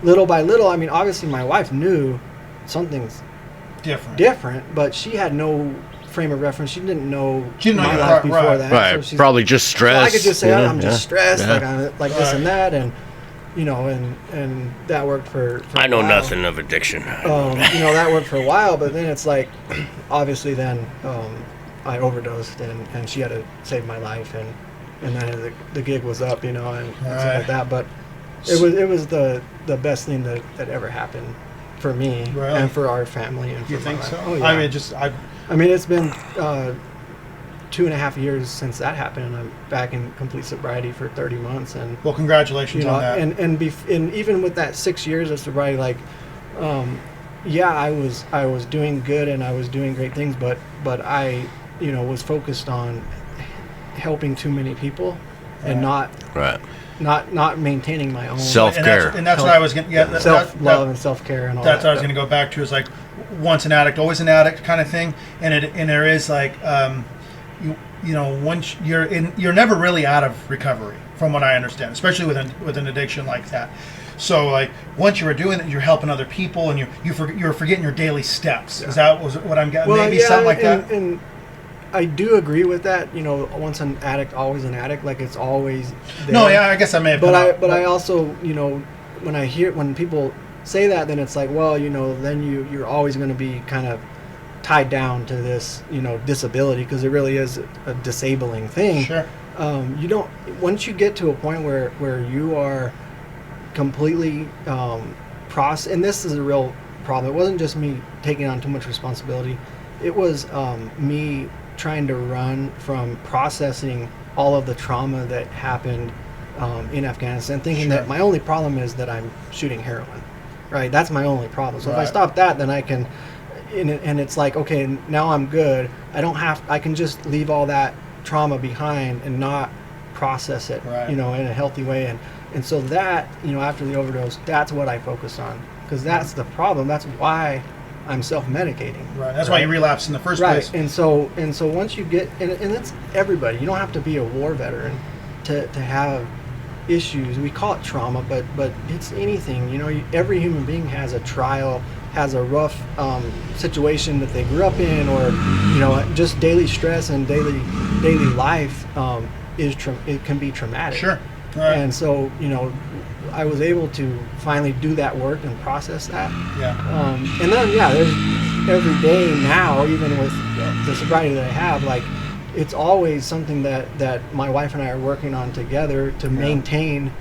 little by little, I mean, obviously my wife knew something's different, but she had no frame of reference. She didn't know my life before that. Right, so probably just stressed. So I could just say, I'm just stressed, Yeah. like this and that, and and that worked for I a know while. nothing of addiction. That worked for a while, but then it's like, obviously then I overdosed, and she had to save my life, and then the gig was up, and stuff like that. But it was the best thing that ever happened for me and for our family. And for You think so? Oh, yeah. I mean, it's been 2.5 years since that happened, and I'm back in complete sobriety for 30 months. And well, congratulations on that. And even with that 6 years of sobriety, like, I was doing good and I was doing great things, but I was focused on helping too many people and not maintaining my own Self-care. And that's what I was going to, self-love and self-care and all that. That's what I was going to go back to, is like, once an addict, always an addict kind of thing. And there is like, once you're never really out of recovery, from what I understand, especially with an addiction like that. So like, once you were doing it, you're helping other people, and you're forgetting your daily steps. Is that what I'm getting? Well, maybe something like that. And I do agree with that. Once an addict, always an addict. Like, it's always there. No, yeah, I guess I may have. But I also, when people say that, then it's like, well, then you're always going to be kind of tied down to this, disability, because it really is a disabling thing. Sure. You don't. Once you get to a point where you are completely and this is a real problem. It wasn't just me taking on too much responsibility. It was me trying to run from processing all of the trauma that happened in Afghanistan, thinking that my only problem is that I'm shooting heroin, right? That's my only problem. So if I stop that, then I can, and it's like, okay, now I'm good. I can just leave all that trauma behind and not process it, in a healthy way. And so that, after the overdose, that's what I focus on, because that's the problem. That's why I'm self-medicating. Right. That's why you relapse in the first place. Right. And so once you get, and that's everybody. You don't have to be a war veteran to have issues. We call it trauma, but it's anything. Every human being has a trial has a rough situation that they grew up in, or just daily stress and daily life, it can be traumatic. Sure. Right. And so I was able to finally do that work and process that. Yeah. And then there's every day now, even with the sobriety that I have, like, it's always something that my wife and I are working on together to maintain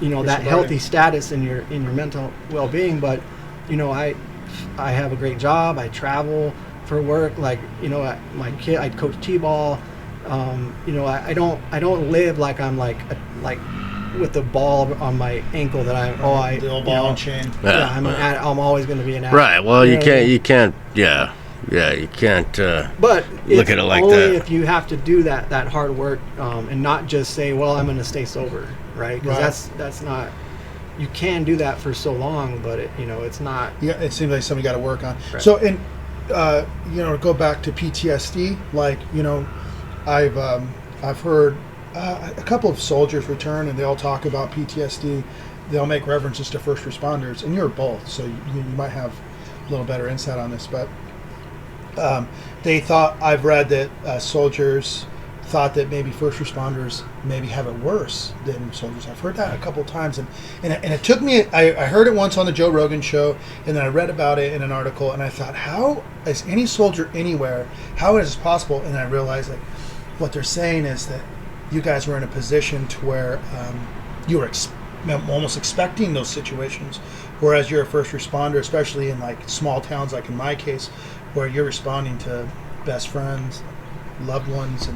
that healthy status in your mental well-being. But I have a great job. I travel for work. Like, my kid, I coach t-ball. I don't live like I'm like with the ball on my ankle that the old ball and chain. I'm always going to be an athlete. Right. Well, you can't. Yeah. You can't. But look at it like only that. if you have to do that hard work, and not just say, well, I'm going to stay sober, right? Because that's not. You can do that for so long, but it's not. Yeah, it seems like something you got to work on. Right. So, to go back to PTSD, like, I've heard a couple of soldiers return, and they all talk about PTSD. They'll make references to first responders, and you're both, so you might have a little better insight on this. But I've read that soldiers thought that maybe first responders maybe have it worse than soldiers. I've heard that a couple of times, and it took me. I heard it once on the Joe Rogan show, and then I read about it in an article, and I thought, how is any soldier anywhere? How is this possible? And I realized that what they're saying is that you guys were in a position to where you were almost expecting those situations, whereas you're a first responder, especially in like small towns, like in my case, where you're responding to best friends, loved ones,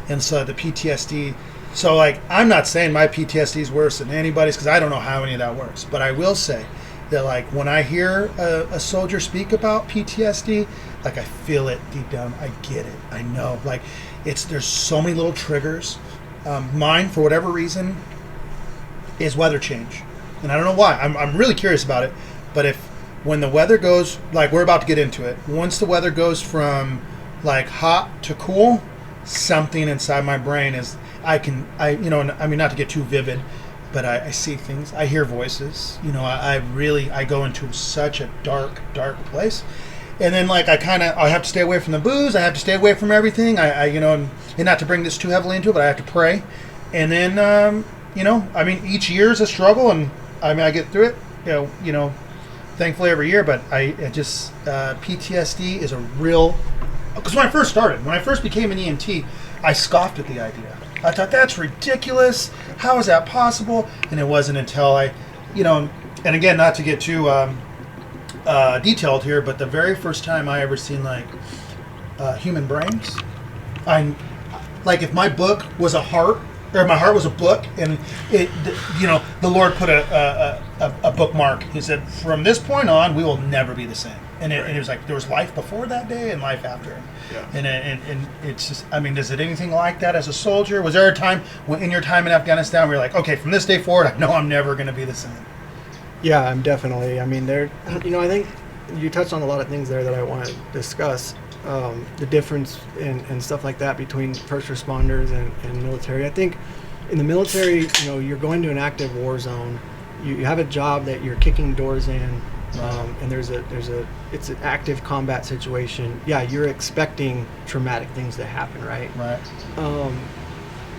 and so the PTSD. So, like, I'm not saying my PTSD is worse than anybody's, because I don't know how any of that works, but I will say that, like, when I hear a soldier speak about PTSD, like, I feel it deep down. I get it. I know. Like, there's so many little triggers. Mine, for whatever reason, is weather change, and I don't know why. I'm really curious about it. But when the weather goes, like, we're about to get into it, once the weather goes from like hot to cool, something inside my brain is I mean, not to get too vivid, but I see things, I hear voices, I go into such a dark place. And then, like, I have to stay away from the booze. I have to stay away from everything. And not to bring this too heavily into it, but I have to pray. And then, I mean, each year is a struggle, and I get through it, thankfully every year. But PTSD is a real, because when I first became an EMT, I scoffed at the idea. I thought, that's ridiculous. How is that possible? And it wasn't until and again, not to get too detailed here, but the very first time I ever seen like human brains, if my book was a heart, or my heart was a book, and the Lord put a bookmark. He said, from this point on, we will never be the same. And it was like there was life before that day and life after. Yeah. And it's just, I mean, is it anything like that as a soldier? Was there a time in your time in Afghanistan where you're like, okay, from this day forward, I know I'm never going to be the same? Yeah, I'm definitely. I mean, I think you touched on a lot of things there that I want to discuss. The difference and stuff like that between first responders and military. I think in the military, you're going to an active war zone. You have a job that you're kicking doors in, and it's an active combat situation. Yeah, you're expecting traumatic things to happen, right? Right.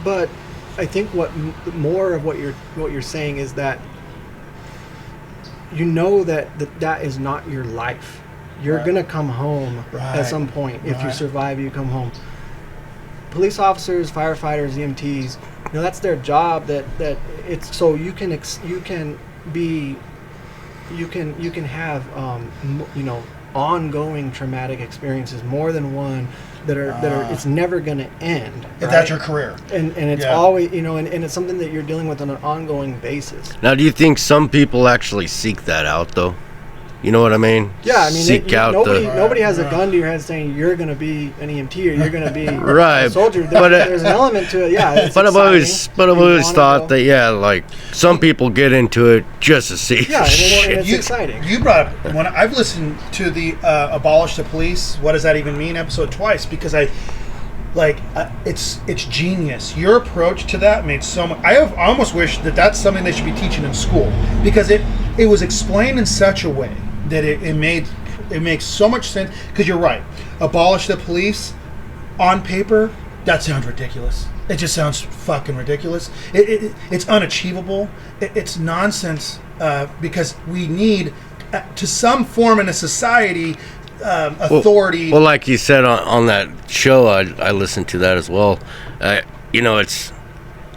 But I think more of what you're saying is that that is not your life. You're going to come home at some point. If you survive, you come home. Police officers, firefighters, EMTs, that's their job. That it's so you can have ongoing traumatic experiences, more than one, that are it's never going to end. If that's your career, and it's always and it's something that you're dealing with on an ongoing basis. Now, do you think some people actually seek that out, though? You know what I mean? Yeah, I mean, nobody has a Right. gun to your head saying you're going to be an EMT or you're going to be Right. a soldier. But, There's an element to it. Yeah, it's But I've always thought that. that like some people get into it just to see. Yeah, and it's You- exciting. You brought up, when I've listened to the Abolish the Police, what does that even mean episode twice, because it's genius. Your approach to that made so much. I almost wish that that's something they should be teaching in school, because it was explained in such a way that it made it makes so much sense because you're right. Abolish the police on paper. That sounds ridiculous. It just sounds fucking ridiculous. It's unachievable. It's nonsense because we need, to some form in a society, authority. Well, like you said on that show, I listened to that as well. It's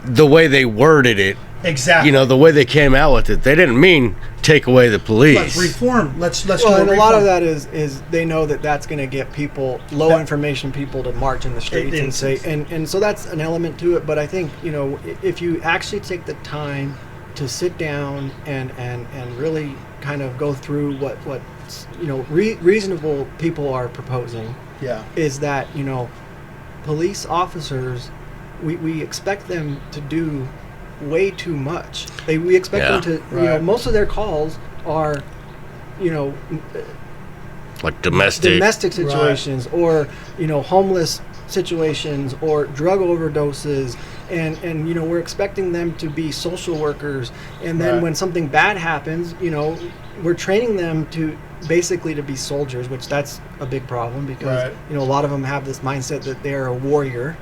the way they worded it. Exactly. The way they came out with it. They didn't mean take away the police. Let's reform. Let's do and reform. a lot of that is they know that's going to get people, low information people, to march in the streets and say, and so that's an element to it. But I think, if you actually take the time to sit down and really kind of go through what reasonable people are proposing, is that, police officers, we expect them to do way too much. We expect them to, most of their calls are, like domestic situations, or homeless situations, or drug overdoses, and we're expecting them to be social workers, and then when something bad happens, we're training them to basically to be soldiers, which that's a big problem because a lot of them have this mindset that they're a warrior,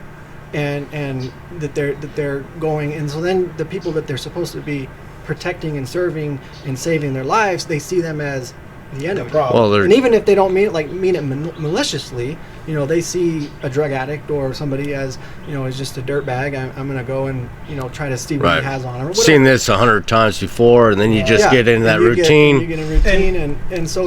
and that they're going, and so then the people that they're supposed to be protecting and serving and saving their lives, they see them as the enemy. And even if they don't mean it maliciously, they see a drug addict or somebody as as just a dirtbag. I'm going to go and try to see what he has on him. Or seen this 100 times before, and then you just get into that routine. You get in routine, and so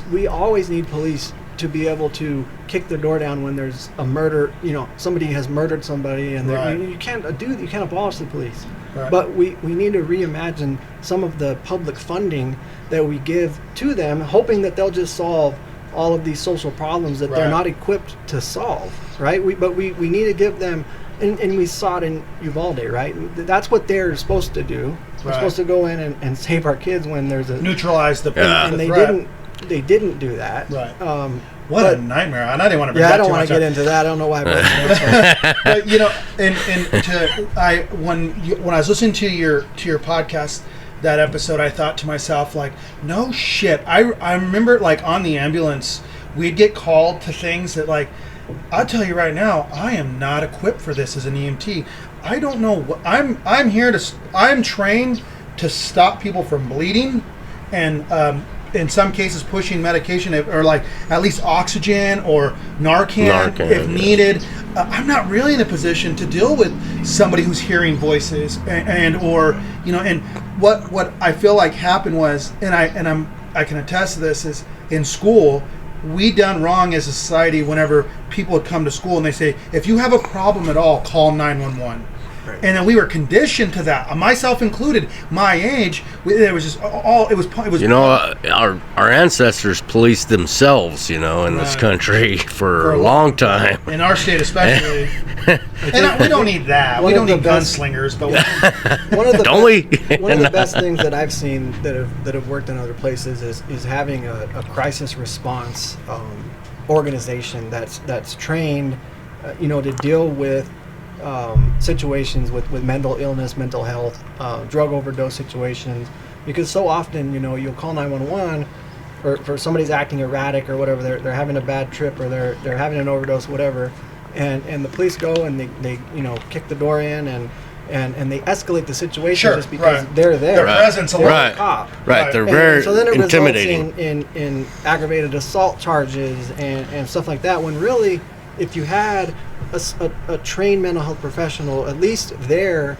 we always need police to be able to kick the door down when there's a murder. Somebody has murdered somebody, and you can't abolish the police. But we need to reimagine some of the public funding that we give to them, hoping that they'll just solve all of these social problems that they're not equipped to solve, right? But we need to give them, and we saw it in Uvalde, right? That's what they're supposed to do. We're supposed to go in and save our kids when there's a... Neutralize the and they didn't do that. Right. What a nightmare! And I didn't want to bring that I don't want to get into that. I don't know why. But when I was listening to your podcast, that episode, I thought to myself, like, no shit. I remember, like, on the ambulance, we'd get called to things that, like, I'll tell you right now, I am not equipped for this as an EMT. I don't know what I'm trained to stop people from bleeding, and in some cases pushing medication, or like at least oxygen or Narcan if needed. I'm not really in a position to deal with somebody who's hearing voices and what I feel like happened was, and I can attest to this, is in school we done wrong as a society whenever people would come to school and they say, if you have a problem at all, call 911. Right. And then we were conditioned to that, myself included. My age, it was just all. It was. Our ancestors policed themselves, in this country for a long time. In our state, especially. And we don't need that. We don't need gunslingers, but one of the don't we? One of the best things that I've seen that have worked in other places is having a crisis response organization that's trained, to deal with situations with mental illness, mental health, drug overdose situations, because so often you'll call 911 for somebody's acting erratic or whatever, they're having a bad trip or they're having an overdose, whatever, and the police go and they kick the door in and they escalate the situation just because they're there. Their presence alone. They're a cop. They're very so then it intimidating. results in aggravated assault charges and stuff like that, when really, if you had a trained mental health professional at least there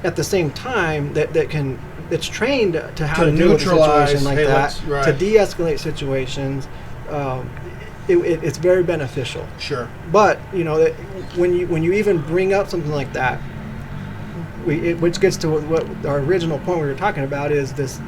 at the same time that's trained to how to deal with a situation like that, to de-escalate situations, it's very beneficial. Sure. But when you even bring up something like that, which gets to what our original point we were talking about is this,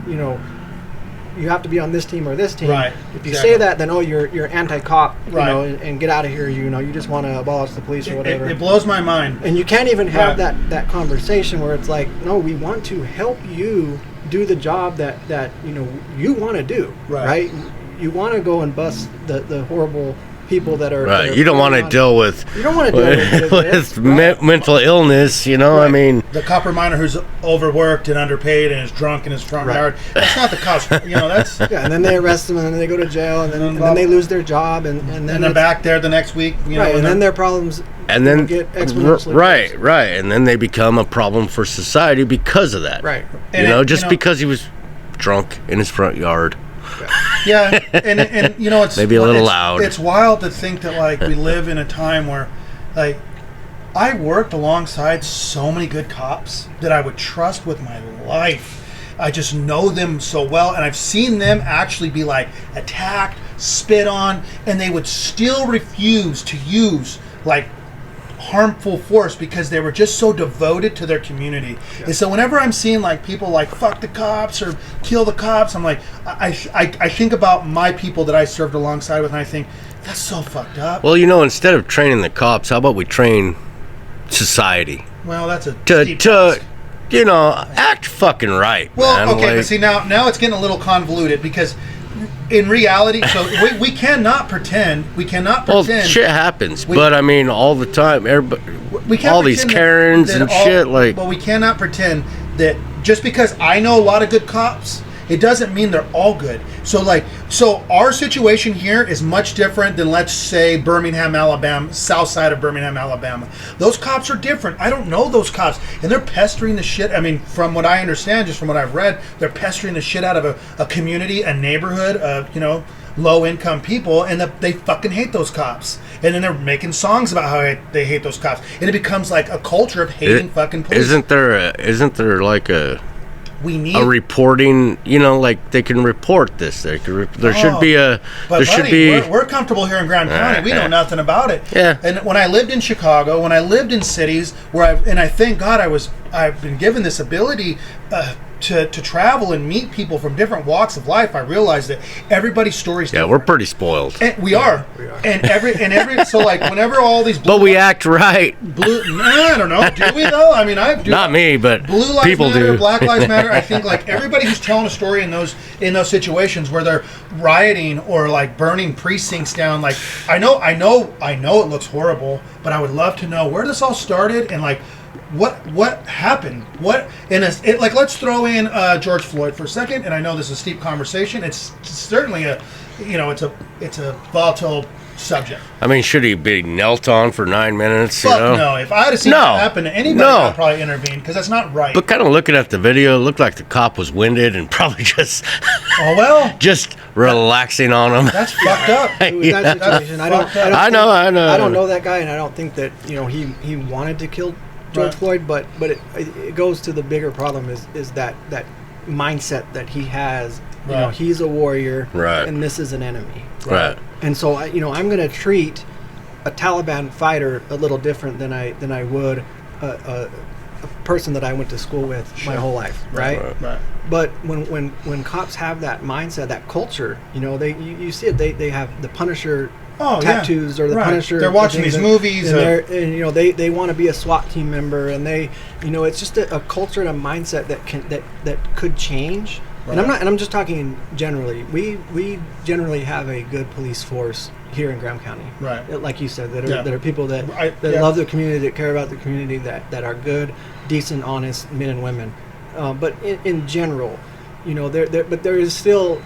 you have to be on this team or this team. Right. If you say that, then you're anti-cop, and get out of here. You just want to abolish the police or whatever. It blows my mind. And you can't even have that conversation where it's like, no, we want to help you do the job that you want to do. Right. You want to go and bust the horrible people that are right. that are You don't want to on- deal with You don't want to deal with this, right? mental illness. You know, Right. I mean, the copper miner who's overworked and underpaid and is drunk in his front Right. yard. That's not the cops. You know, that's Yeah, and then they arrest them, and then they go to jail, and then they lose their job, and then and they're back there the next week. You know, right, and then they're- their problems and then get exponentially right, worse. right, and then they become a problem for society because of that. Right. And Just because he was drunk in his front yard. yeah, and you know, it's Maybe a little loud. It's wild to think that like we live in a time where, like, I worked alongside so many good cops that I would trust with my life. I just know them so well, and I've seen them actually be like attacked, spit on, and they would still refuse to use like harmful force because they were just so devoted to their community. Yeah. And so whenever I'm seeing like people like fuck the cops or kill the cops, I'm like, I think about my people that I served alongside with, and I think that's so fucked up. Well, you know, instead of training the cops, how about we train society Well, that's a to steep task. you know, act fucking right. Well, man. okay, Like, but see now it's getting a little convoluted because in reality, so we cannot pretend. We cannot well, pretend. shit happens, but I mean, all the time, everybody, We can't all these pretend Karens and shit, like. Well, we cannot pretend that just because I know a lot of good cops, it doesn't mean they're all good. So our situation here is much different than, let's say, Birmingham, Alabama, south side of Birmingham, Alabama. Those cops are different. I don't know those cops, and they're pestering the shit. I mean, from what I understand, just from what I've read, they're pestering the shit out of a community, a neighborhood of, you know, low-income people, and they fucking hate those cops. And then they're making songs about how they hate those cops, and it becomes like a culture of hating fucking police. Isn't there like a We need a reporting, you know, like they can report this. There should be a. But there should be. We're comfortable here in Graham County. We know nothing about it. Yeah. And when I lived in Chicago, when I lived in cities where I thank God I've been given this ability to travel and meet people from different walks of life. I realized that everybody's stories. Yeah, we're pretty spoiled. And we are. And every so like whenever all these But we act right. I don't know. Do we though? I mean, I do. Not me, but Blue Lives people Matter, do. Black Lives Matter. I think like everybody who's telling a story in those situations where they're rioting or like burning precincts down. Like I know it looks horrible, but I would love to know where this all started and like what happened. What like let's throw in George Floyd for a second. And I know this is a steep conversation. It's certainly it's a volatile subject. I mean, should he be knelt on for 9 minutes? Fuck you know? no. If I had seen that happen to anybody, I'd probably intervene because that's not right. But kind of looking at the video, it looked like the cop was winded and probably just oh well, just relaxing on him. That's fucked up. It was that situation. I don't know that guy, and I don't think that he wanted to kill George Floyd, but it goes to the bigger problem is that mindset that he has. You know, he's a warrior, and this is an enemy. Right. And so I'm going to treat a Taliban fighter a little different than I would a person that I went to school with my whole life, right? But when cops have that mindset, that culture, you see it. They have the Punisher tattoos or the Punisher. They're watching these movies, and they want to be a SWAT team member, and it's just a culture and a mindset that could change. Right. And I'm just talking generally. We generally have a good police force here in Graham County. Right. Like you said, that are people that love the community, that care about the community, that are good, decent, honest men and women. But in general, there is still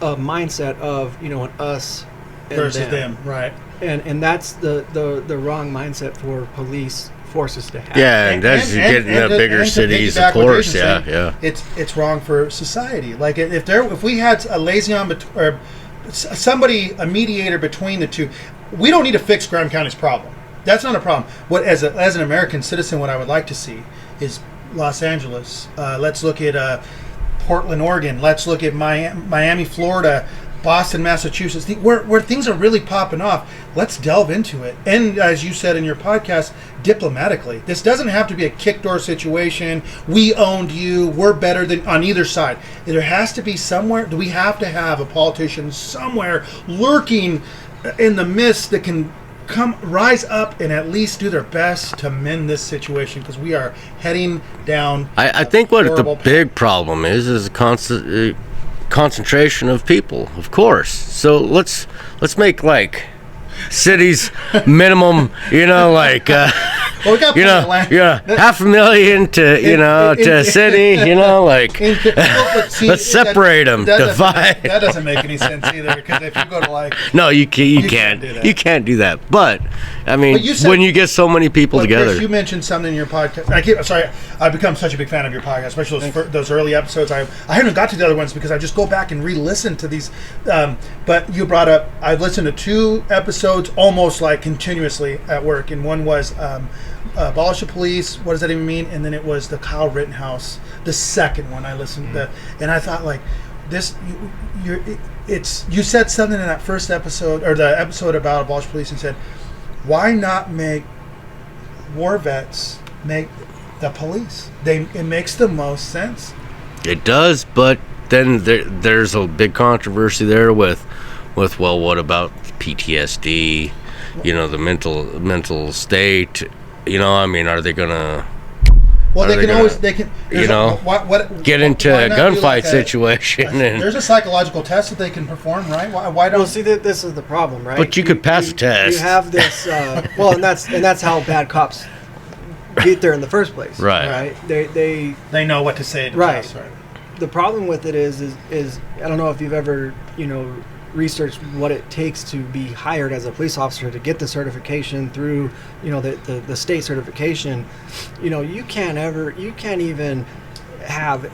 a mindset of an us and versus them. Right. And that's the wrong mindset for police forces to have. Yeah, and as you get in the bigger cities, of course, yeah. It's wrong for society. Like if we had a liaison or somebody, a mediator between the two, we don't need to fix Graham County's problem. That's not a problem. What as an American citizen, what I would like to see is Los Angeles. Let's look at Portland, Oregon. Let's look at Miami, Florida. Boston, Massachusetts, where things are really popping off. Let's delve into it. And as you said in your podcast, diplomatically. This doesn't have to be a kick door situation. We owned you. We're better than on either side. There has to be somewhere. Do we have to have a politician somewhere lurking in the mist that can rise up and at least do their best to mend this situation, because we are heading down. I think what the big problem is a constant concentration of people, of course. So let's make like city's minimum, like, well, we got $500,000 to a city, like, let's separate them, divide. That doesn't make any sense either, because if you go to like... No, you can't do that. But, I mean, when you get so many people together. Chris, you mentioned something in your podcast. I've become such a big fan of your podcast, especially those early episodes. I haven't got to the other ones because I just go back and re-listen to these. But you brought up, I've listened to 2 episodes almost like continuously at work, and one was Abolish the Police. What does that even mean? And then it was the Kyle Rittenhouse, the second one I listened to, and I thought like this. You said something in that first episode, or the episode about Abolish Police, and said, why not make war vets make the police? It makes the most sense. It does, but then there's a big controversy there with well, what about PTSD? The mental state. I mean, are they gonna? Well, they can always get into a gunfight situation. There's a psychological test that they can perform, right? Why don't? Well, see, this is the problem, right? But you could pass a test. You have this, and that's how bad cops get there in the first place, right? They know what to say to right. test, right? The problem with it is I don't know if you've ever research what it takes to be hired as a police officer to get the certification through the state certification. You can't even have,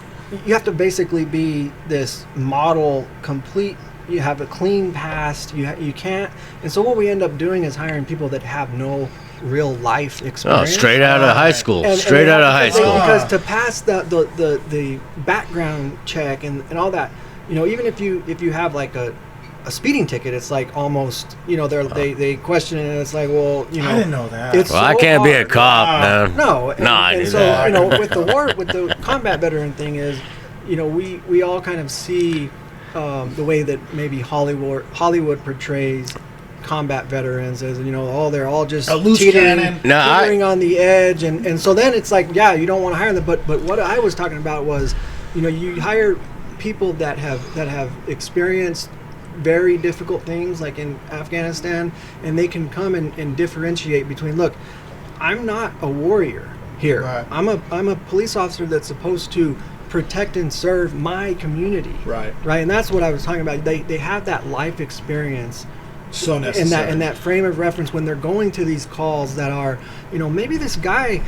you have to basically be this model complete. You have a clean past. You can't, and so what we end up doing is hiring people that have no real life experience. Straight out of high school. Straight out of high school. Because to pass the background check and all that, even if you have like a speeding ticket, it's like almost, they question it, and it's like, well, I didn't know that. I can't be a cop, man. No, I and knew so that. with the combat veteran thing is, we all kind of see the way that maybe Hollywood portrays combat veterans as they're all just a loose cannon, teetering on the edge, and so then it's like, you don't want to hire them, but what I was talking about was, you hire people that have experienced very difficult things like in Afghanistan, and they can come and differentiate between, look, I'm not a warrior here. Right. I'm a police officer that's supposed to protect and serve my community. Right. And that's what I was talking about. They have that life experience. So necessary. In that frame of reference when they're going to these calls that are, maybe this guy,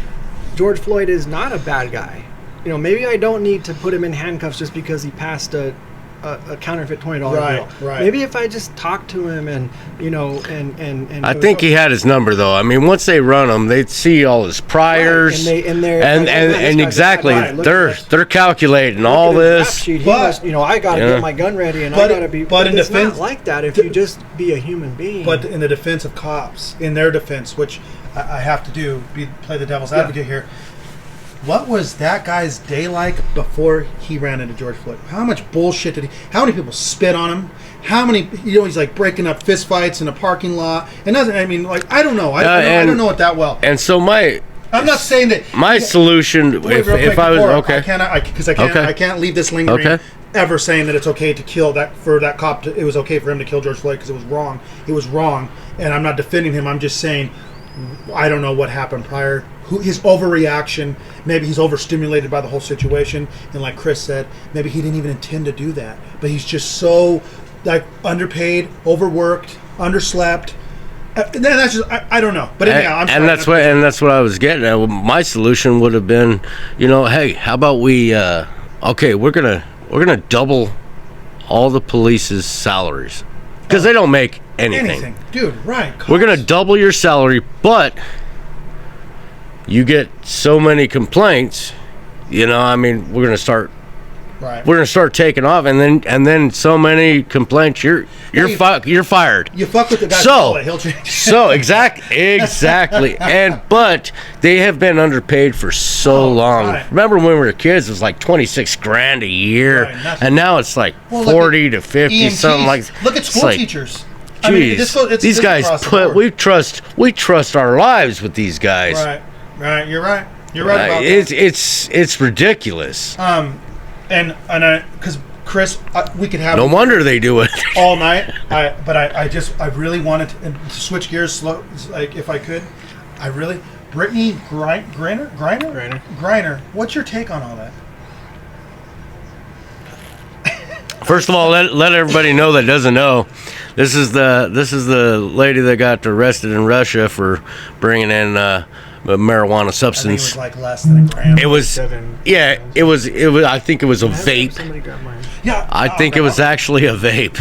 George Floyd, is not a bad guy. Maybe I don't need to put him in handcuffs just because he passed a counterfeit $20 bill. Right. Maybe if I just talk to him and and I think he had his number though. I mean, once they run him, they see all his priors, right. and exactly they're calculating all this. I got to get my gun ready, and I got to be. But in defense, not like that. If you just be a human being. But in the defense of cops, in their defense, which I have to play the devil's advocate here. What was that guy's day like before he ran into George Floyd? How much bullshit how many people spit on him? How many, he's like breaking up fist fights in a parking lot. And I don't know. I don't know it that well. And so I'm not saying that. My solution, if I was, okay. I can't leave this lingering ever saying that it's okay to kill for that cop. It was okay for him to kill George Floyd because it was wrong. It was wrong. And I'm not defending him. I'm just saying, I don't know what happened prior. His overreaction, maybe he's overstimulated by the whole situation, and like Chris said, maybe he didn't even intend to do that, but he's just so underpaid, overworked, underslept. That's just I don't know, but anyhow, that's what I was getting at. My solution would have been, hey, how about we we're gonna double all the police's salaries because they don't make anything, dude. Right? We're gonna double your salary, but you get so many complaints, we're gonna start taking off, and then so many complaints, you're fired. You fuck with the guy. He'll change. So exactly, but they have been underpaid for so long. Right. Remember when we were kids, it was like $26,000 a year, and now it's like 40 to 50, EMTs, something like. Look at school teachers. Geez, these guys we trust our lives with these guys. Right, you're right. You're right about that. It's ridiculous. And because Chris, we could have No wonder they do it. all night. I really wanted to switch gears slow, like if I could. Brittany Griner. What's your take on all that? First of all, let everybody know that doesn't know. This is the lady that got arrested in Russia for bringing in a marijuana substance. I think it was like less than a gram. It was, yeah, it was. I think it was a vape. Somebody grabbed mine. Yeah, I think it was actually a vape,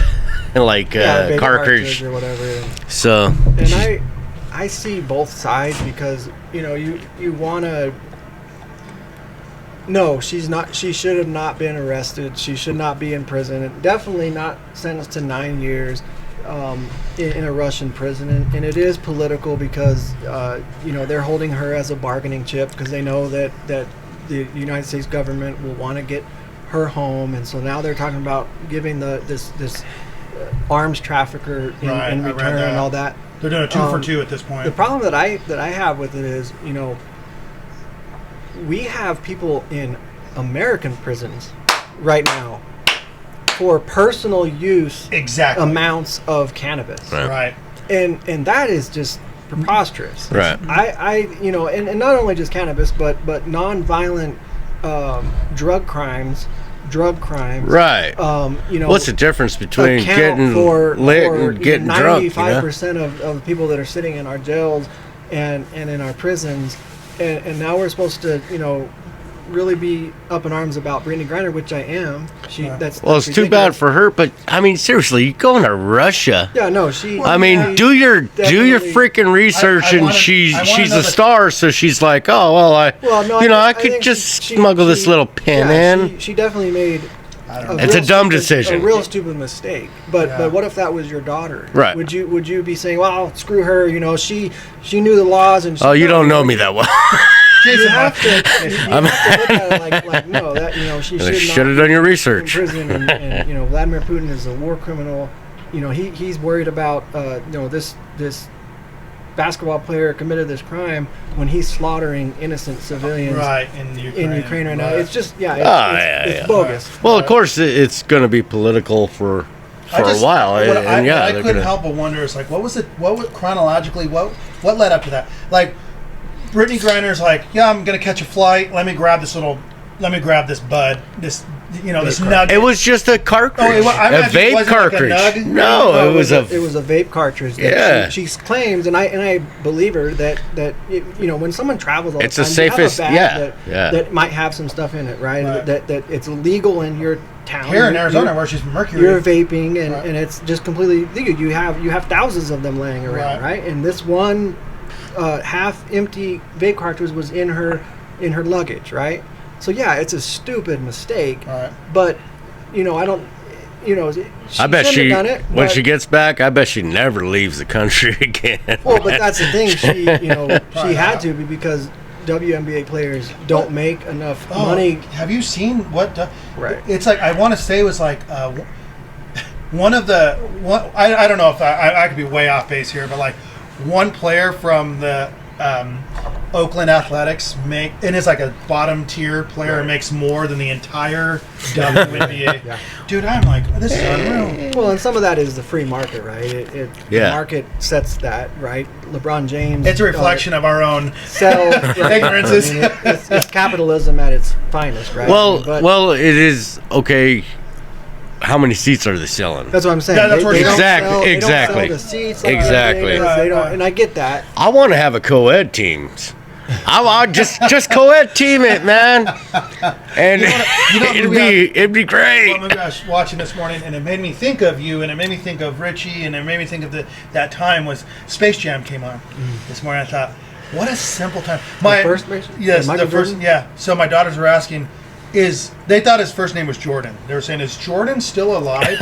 like Vape cartridge. or whatever. So, And I see both sides because you want to. No, she's not. She should have not been arrested. She should not be in prison. Definitely not sentenced to 9 years in a Russian prison. And it is political because they're holding her as a bargaining chip because they know that the United States government will want to get her home, and so now they're talking about giving this arms trafficker in return and all that. They're doing a 2 for 2 at this point. The problem that I have with it is we have people in American prisons right now for personal use amounts of cannabis. Right. And that is just preposterous. Right. And not only just cannabis, but non-violent drug crimes. Right. What's the difference between getting lit and getting drunk? 95% of people that are sitting in our jails and in our prisons. And now we're supposed to, really be up in arms about Brittany Griner, which I am. That's it's too bad for her, but I mean, seriously, you going to Russia? Yeah, no, she. I mean, do your freaking research, and she's a star, so she's like, oh well, I could just smuggle this little pin in. She definitely made. It's a dumb decision. A real stupid mistake. But what if that was your daughter? Right. Would you be saying, well, screw her? She knew the laws and. You don't know me that well. You have to look at it like no, that she should have done your research. In prison, and Vladimir Putin is a war criminal. He's worried about this basketball player committed this crime when he's slaughtering innocent civilians in Ukraine right now. It's just it's bogus. Well, of course it's going to be political for a while. I couldn't help but wonder. It's like what was chronologically what led up to that? Like Brittany Griner's like, yeah, I'm gonna catch a flight. Let me grab this bud. This nugget. It was just a cartridge. A vape cartridge. Like a no, it was a vape cartridge. That she claims, and I believe her that when someone travels all the time, the safest. That might have some stuff in it, right? That it's illegal in your town. Here in Arizona, where she's from Mercury, you're vaping, and it's just completely legal. You have thousands of them laying around, right? And this one half-empty vape cartridge was in her luggage, right? So yeah, it's a stupid mistake. But I don't. I bet she done it, when she gets back, I bet she never leaves the country again. Well, but that's the thing. She she had to because WNBA players don't make enough money. Have you seen what? Right. It's like I want to say it was like one of the I don't know if I could be way off base here, but like one player from the Oakland Athletics and it's like a bottom tier player makes more than the entire WNBA. Dude, I'm like, this is unreal. Well, and some of that is the free market, right? The market sets that, right? LeBron James. It's a reflection of our own ignorances. It's capitalism at its finest, right? Well, it is okay. How many seats are they selling? That's what I'm saying. Yeah, that's where exactly. They don't sell the seats like exactly. They don't, and I get that. I want to have a co-ed teams. I just co-ed team it, man. And it'd be great. Oh my gosh, watching this morning, and it made me think of you, and it made me think of Richie, and it made me think of that time was Space Jam came on this morning. I thought, what a simple time. The first Space Jam? Yes, the first. Yeah. So my daughters were asking. They thought his first name was Jordan. They were saying, is Jordan still alive?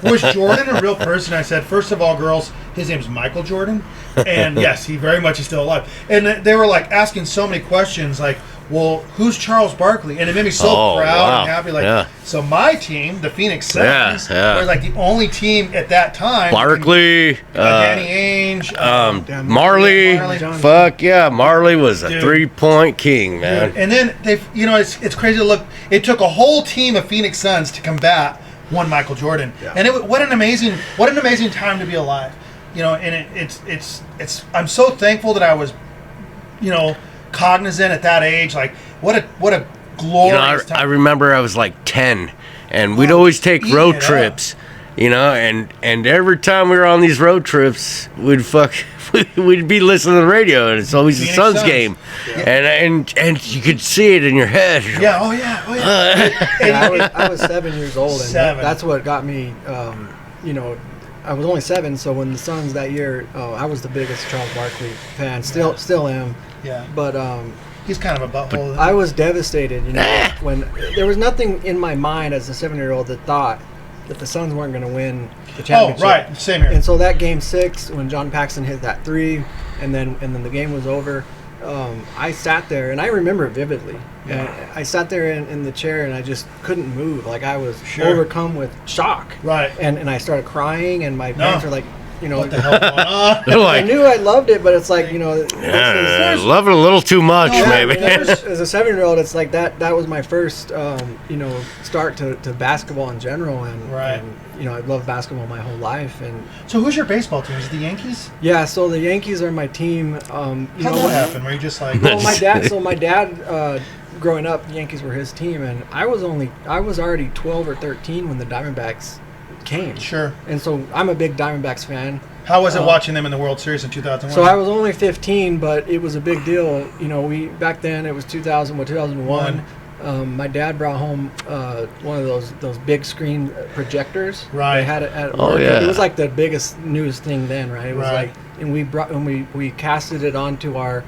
Was Jordan a real person? I said, first of all, girls, his name's Micheal Jordan. And yes, he very much is still alive. And they were like asking so many questions like, well, who's Charles Barkley? And it made me so proud and happy. Like, so my team, the Phoenix Suns, was like the only team at that time. Barkley, Danny Ainge, Marley. Fuck yeah, Marley was a 3-point king, man. Dude. And then it's crazy to look. It took a whole team of Phoenix Suns to combat one Micheal Jordan, and what an amazing time to be alive. And it's I'm so thankful that I was, cognizant at that age. Like what a glorious time. I remember I was like 10, and we'd always take road trips, and every time we were on these road trips, we'd be listening to the radio, and it's always the Suns game, and you could see it in your head. I was 7 years old, and that's what got me. I was only 7, so when the Suns that year, I was the biggest Charles Barkley fan. Still am. Yeah. But he's kind of a butthole. I was devastated, when there was nothing in my mind as a 7-year-old that thought that the Suns weren't going to win the championship. Oh, right. Same here. And so that game 6, when John Paxson hit that 3, and then the game was over, I sat there, and I remember it vividly. And I sat there in the chair, and I just couldn't move. Like, I was overcome with shock. Right. And I started crying, and my parents were like, what the hell going on? I knew I loved it, but it's like, love it a little too much, maybe. As a 7-year-old, it's like that was my first, start to basketball in general. And I've loved basketball my whole life. And so who's your baseball team? Is it the Yankees? Yeah, so the Yankees are my team. How did that happen? Were you just like... Well, my dad, growing up, the Yankees were his team, and I was already 12 or 13 when the Diamondbacks came. Sure. And so I'm a big Diamondbacks fan. How was it watching them in the World Series in 2001? So I was only 15, but it was a big deal. Back then it was 2001. My dad brought home one of those big screen projectors. Right. They had it at work. It was like the biggest news thing then, right? It was and we casted it onto our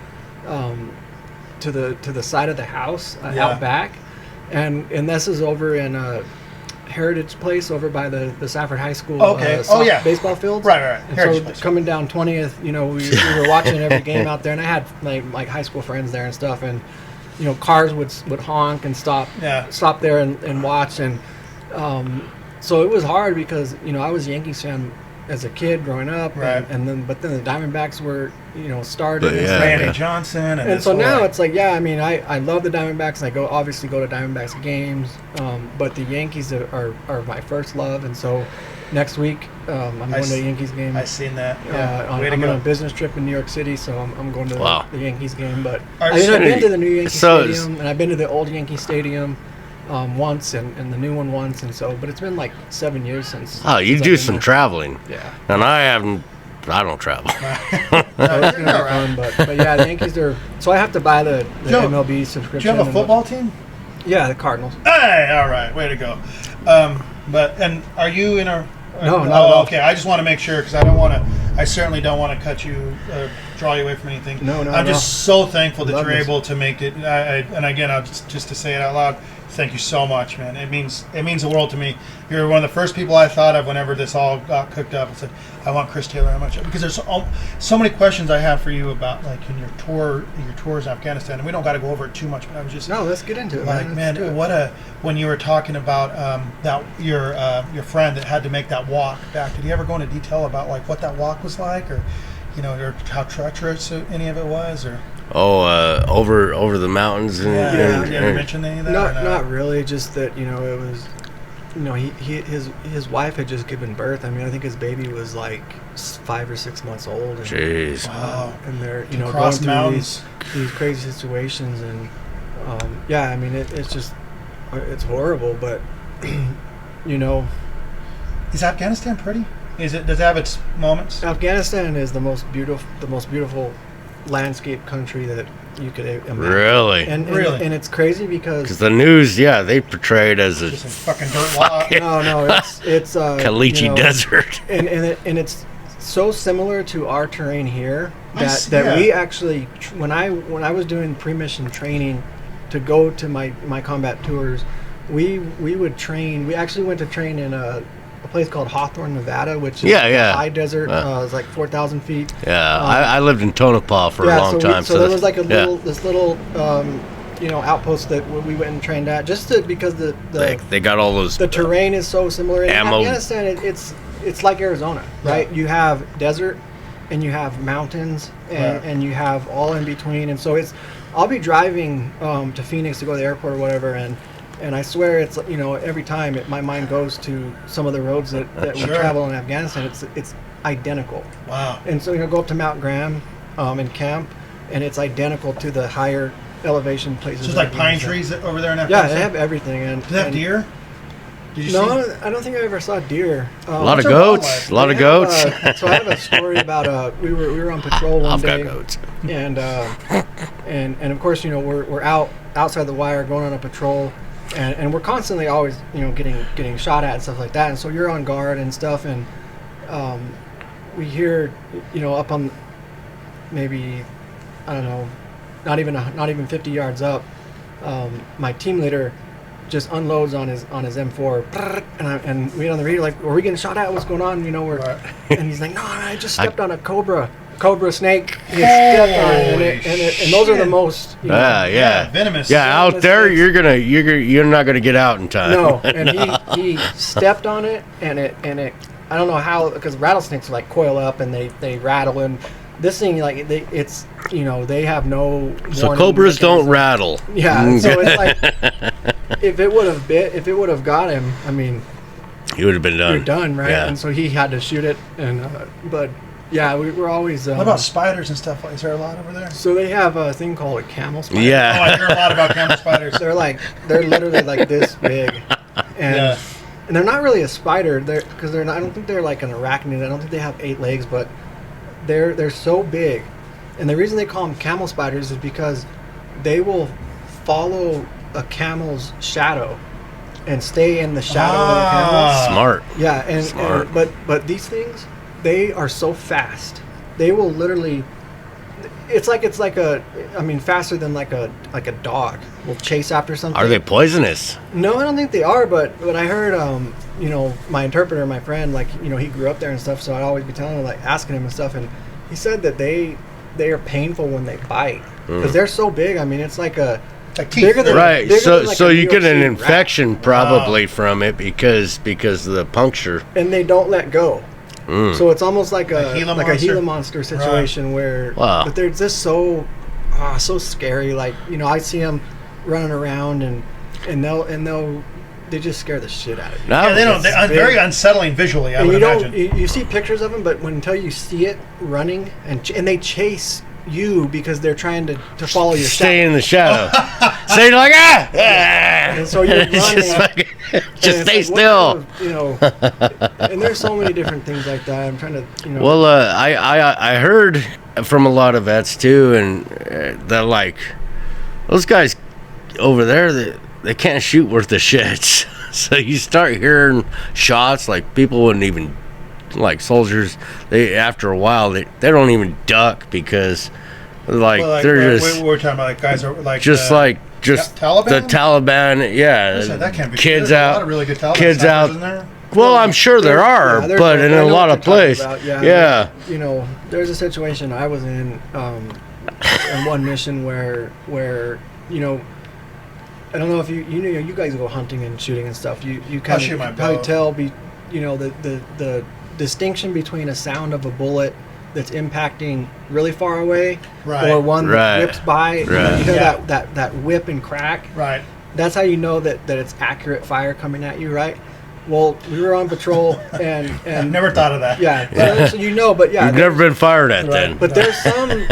to the side of the house out back, and this is over in Heritage Place over by the Safford High School baseball fields. Right. And so coming down 20th, we were watching every game out there, and I had like high school friends there and stuff, and cars would honk and stop there and watch, and so it was hard because I was a Yankees fan as a kid growing up, but then the Diamondbacks were started, Randy Johnson, and so now it's like I love the Diamondbacks, and I obviously go to Diamondbacks games, but the Yankees are my first love, and so next week I'm going to a Yankees game. I seen that. I'm on a business trip in New York City, so I'm going to the Yankees game. But I've been to the new Yankee Stadium, and I've been to the old Yankee Stadium once, and the new one once, and so, but it's been like 7 years since. Oh, you do some traveling. Yeah. And I don't travel. So it's gonna be fun, but yeah, the Yankees are. So I have to buy the MLB subscription. Do you have a football team? Yeah, the Cardinals. Hey, all right, way to go. And are you in a? No, not okay. I just want to make sure because I certainly don't want to cut you, draw you away from anything. No. I'm just so thankful that you're able to make it. And again, I'll just to say it out loud. Thank you so much, man. It means the world to me. You're one of the first people I thought of whenever this all got cooked up. I said, I want Chris Taylor. How much? Because there's so many questions I have for you about like in your tours in Afghanistan, and we don't got to go over it too much. But I was just let's get into it. Like, man, when you were talking about that your friend that had to make that walk back. Did he ever go into detail about like what that walk was like, or or how treacherous any of it was, or? Over the mountains. Did you ever mention any of that? Not really. Just that it was, his wife had just given birth. I mean, I think his baby was like 5 or 6 months old. And, jeez. Wow. And they're going through these crazy situations, and I mean it's horrible, but Is Afghanistan pretty? Does it have its moments? Afghanistan is the most beautiful landscape country that you could imagine. Really? And it's crazy because the news, they portray it as just a fucking dirt lot. No, it's Caliche Desert. and it's so similar to our terrain here that we actually when I was doing pre-mission training to go to my combat tours, we would train. We actually went to train in a place called Hawthorne, Nevada, which is high desert. It's like 4,000 feet. Yeah, I lived in Tonopah for a long time. So there was like this little outposts that we went and trained at, because they got all those. The terrain is so similar. In ammo. Afghanistan, it's like Arizona, right? You have desert, and you have mountains, and you have all in between. And so I'll be driving to Phoenix to go to the airport or whatever, and I swear it's every time my mind goes to some of the roads that we travel in Afghanistan. It's identical. Wow. And so go up to Mount Graham and camp, and it's identical to the higher elevation places. So it's like pine trees over there in Afghanistan? Yeah, they have everything. And do they have deer? Did you see? I don't think I ever saw deer. A lot of goats. A lot of goats. So I have a story about we were on patrol one day. I've got goats. And of course we're outside the wire going on a patrol, and we're constantly always getting shot at and stuff like that. And so you're on guard and stuff, and we hear up on and I don't know, not even 50 yards up, my team leader just unloads on his M4, and we on the radio like, "Are we getting shot at? What's going on?" And he's like, "No, I just stepped on a cobra snake." He stepped on it, and those are the most venomous. Yeah, out there you're not gonna get out in time. No, and he stepped on it, and it I don't know how, because rattlesnakes like coil up and they rattle, and this thing they have no. So cobras don't rattle. Yeah, so it's like if it would have got him, I mean, he would have been done. You're done, right? Yeah. And so he had to shoot it, and but yeah, we're always. What about spiders and stuff? Is there a lot over there? So they have a thing called a camel spider. Yeah. Oh, I hear a lot about camel spiders. They're literally like this big, and they're not really a spider. I don't think they're like an arachnid. I don't think they have 8 legs, but they're so big, and the reason they call them camel spiders is because they will follow a camel's shadow and stay in the shadow of the camel. Smart. Yeah, Smart. But these things, they are so fast. They will literally. It's like faster than like a dog will chase after something. Are they poisonous? No, I don't think they are. But I heard, my interpreter, my friend, he grew up there and stuff. So I'd always be telling him, asking him and stuff, and he said that they are painful when they bite because they're so big. I mean, it's like bigger than right. Bigger than So a you get an UFC infection rat. probably from it because of the puncture. And they don't let go. So it's almost like a Gila monster situation where, but they're just so scary. I see them running around and they just scare the shit out of you. They're very unsettling visually. I would imagine. You see pictures of them, but until you see it running and they chase you because they're trying to follow your stay shadow. in the shadow. So you're like and so you're running. just stay still. And there's so many different things like that. I'm trying to, Well, I heard from a lot of vets too, and that those guys over there, they can't shoot worth the shits. So you start hearing shots, people wouldn't even, soldiers, after a while they don't even duck because they're just. We're talking about guys are Taliban? The Taliban, yeah. Listen, that can't be kids good. out. A lot of really good Taliban kids out. in there. Well, I'm sure there are, but in a lot of places. Yeah. There's a situation I was in one mission where I don't know if you guys go hunting and shooting and stuff. You kind of probably tell the distinction between a sound of a bullet that's impacting really far away or one that whips by. You hear that whip and crack. Right. That's how you know that it's accurate fire coming at you, right? Well, we were on patrol and I've never thought of that. Yeah. So but yeah. You've never been fired at then. But there's some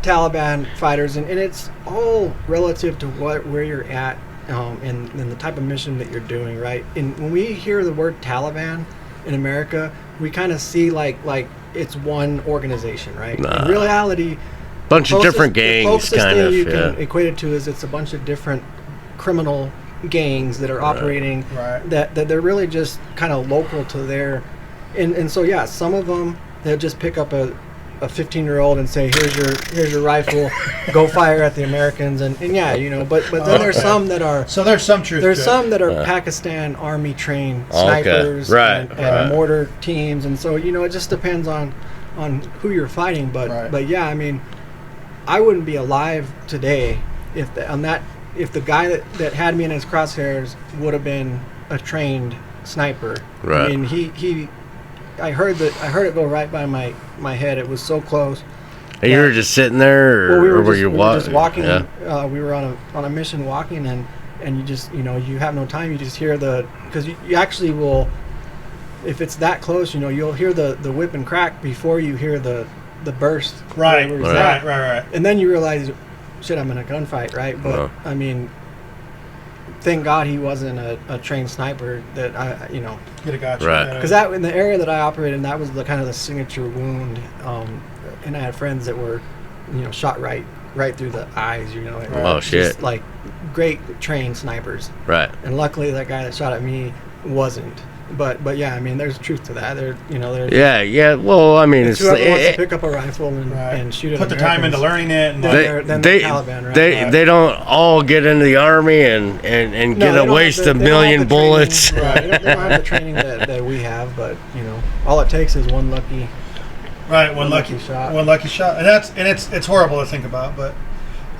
Taliban fighters and it's all relative to where you're at and the type of mission that you're doing, right? And when we hear the word Taliban in America, we kind of see like it's one organization, right? In reality, bunch of different gangs, the closest kind thing of. You can equate it to is it's a bunch of different criminal gangs that are operating that they're really just kind of local to their, and so some of them they'll just pick up a 15-year-old and say here's your rifle, go fire at the Americans and but then there's some that are there's some truth. There's some that are Pakistan Army trained snipers and mortar teams, and so it just depends on who you're fighting. But I mean, I wouldn't be alive today if the guy that had me in his crosshairs would have been a trained sniper. Right. I mean, I heard it go right by my head. It was so close. And you were just sitting there, or were you just walking? Yeah. We were on a mission walking, and you just, you have no time. You just hear because you actually will, if it's that close, you'll hear the whip and crack before you hear the burst. Right. And then you realize, shit, I'm in a gunfight, right? But I mean, thank God he wasn't a trained sniper that Get a gotcha. Right. because that in the area that I operated in, that was the kind of the signature wound, and I had friends that were, shot right through the eyes, Oh, shit. Just like great trained snipers. Right. And luckily that guy that shot at me wasn't. But yeah, I mean, there's truth to that. Yeah. Well, I mean, it's whoever wants to pick up a rifle and shoot it. Put the time into learning it. And the Taliban, right? They don't all get into the army and get a waste a million bullets. Right. They don't have the training that we have, but all it takes is one lucky. Right, one lucky shot. One lucky shot, and it's horrible to think about, but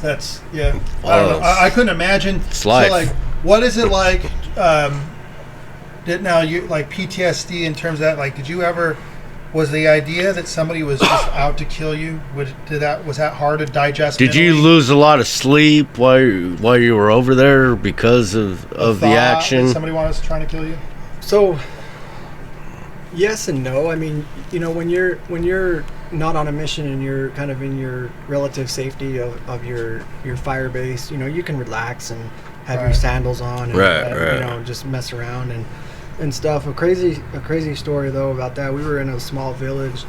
that's I don't know. I couldn't imagine. It's life. So, like, what is it like? Now you like PTSD in terms of that? Like, did you ever? Was the idea that somebody was just out to kill you? Was that hard to digest? Did you lose a lot of sleep while you were over there because of the action? That somebody was trying to kill you. So, yes and no. I mean, when you're not on a mission and you're kind of in your relative safety of your fire base, you can relax and have your sandals on and just mess around and stuff. A crazy story though about that. We were in a small village.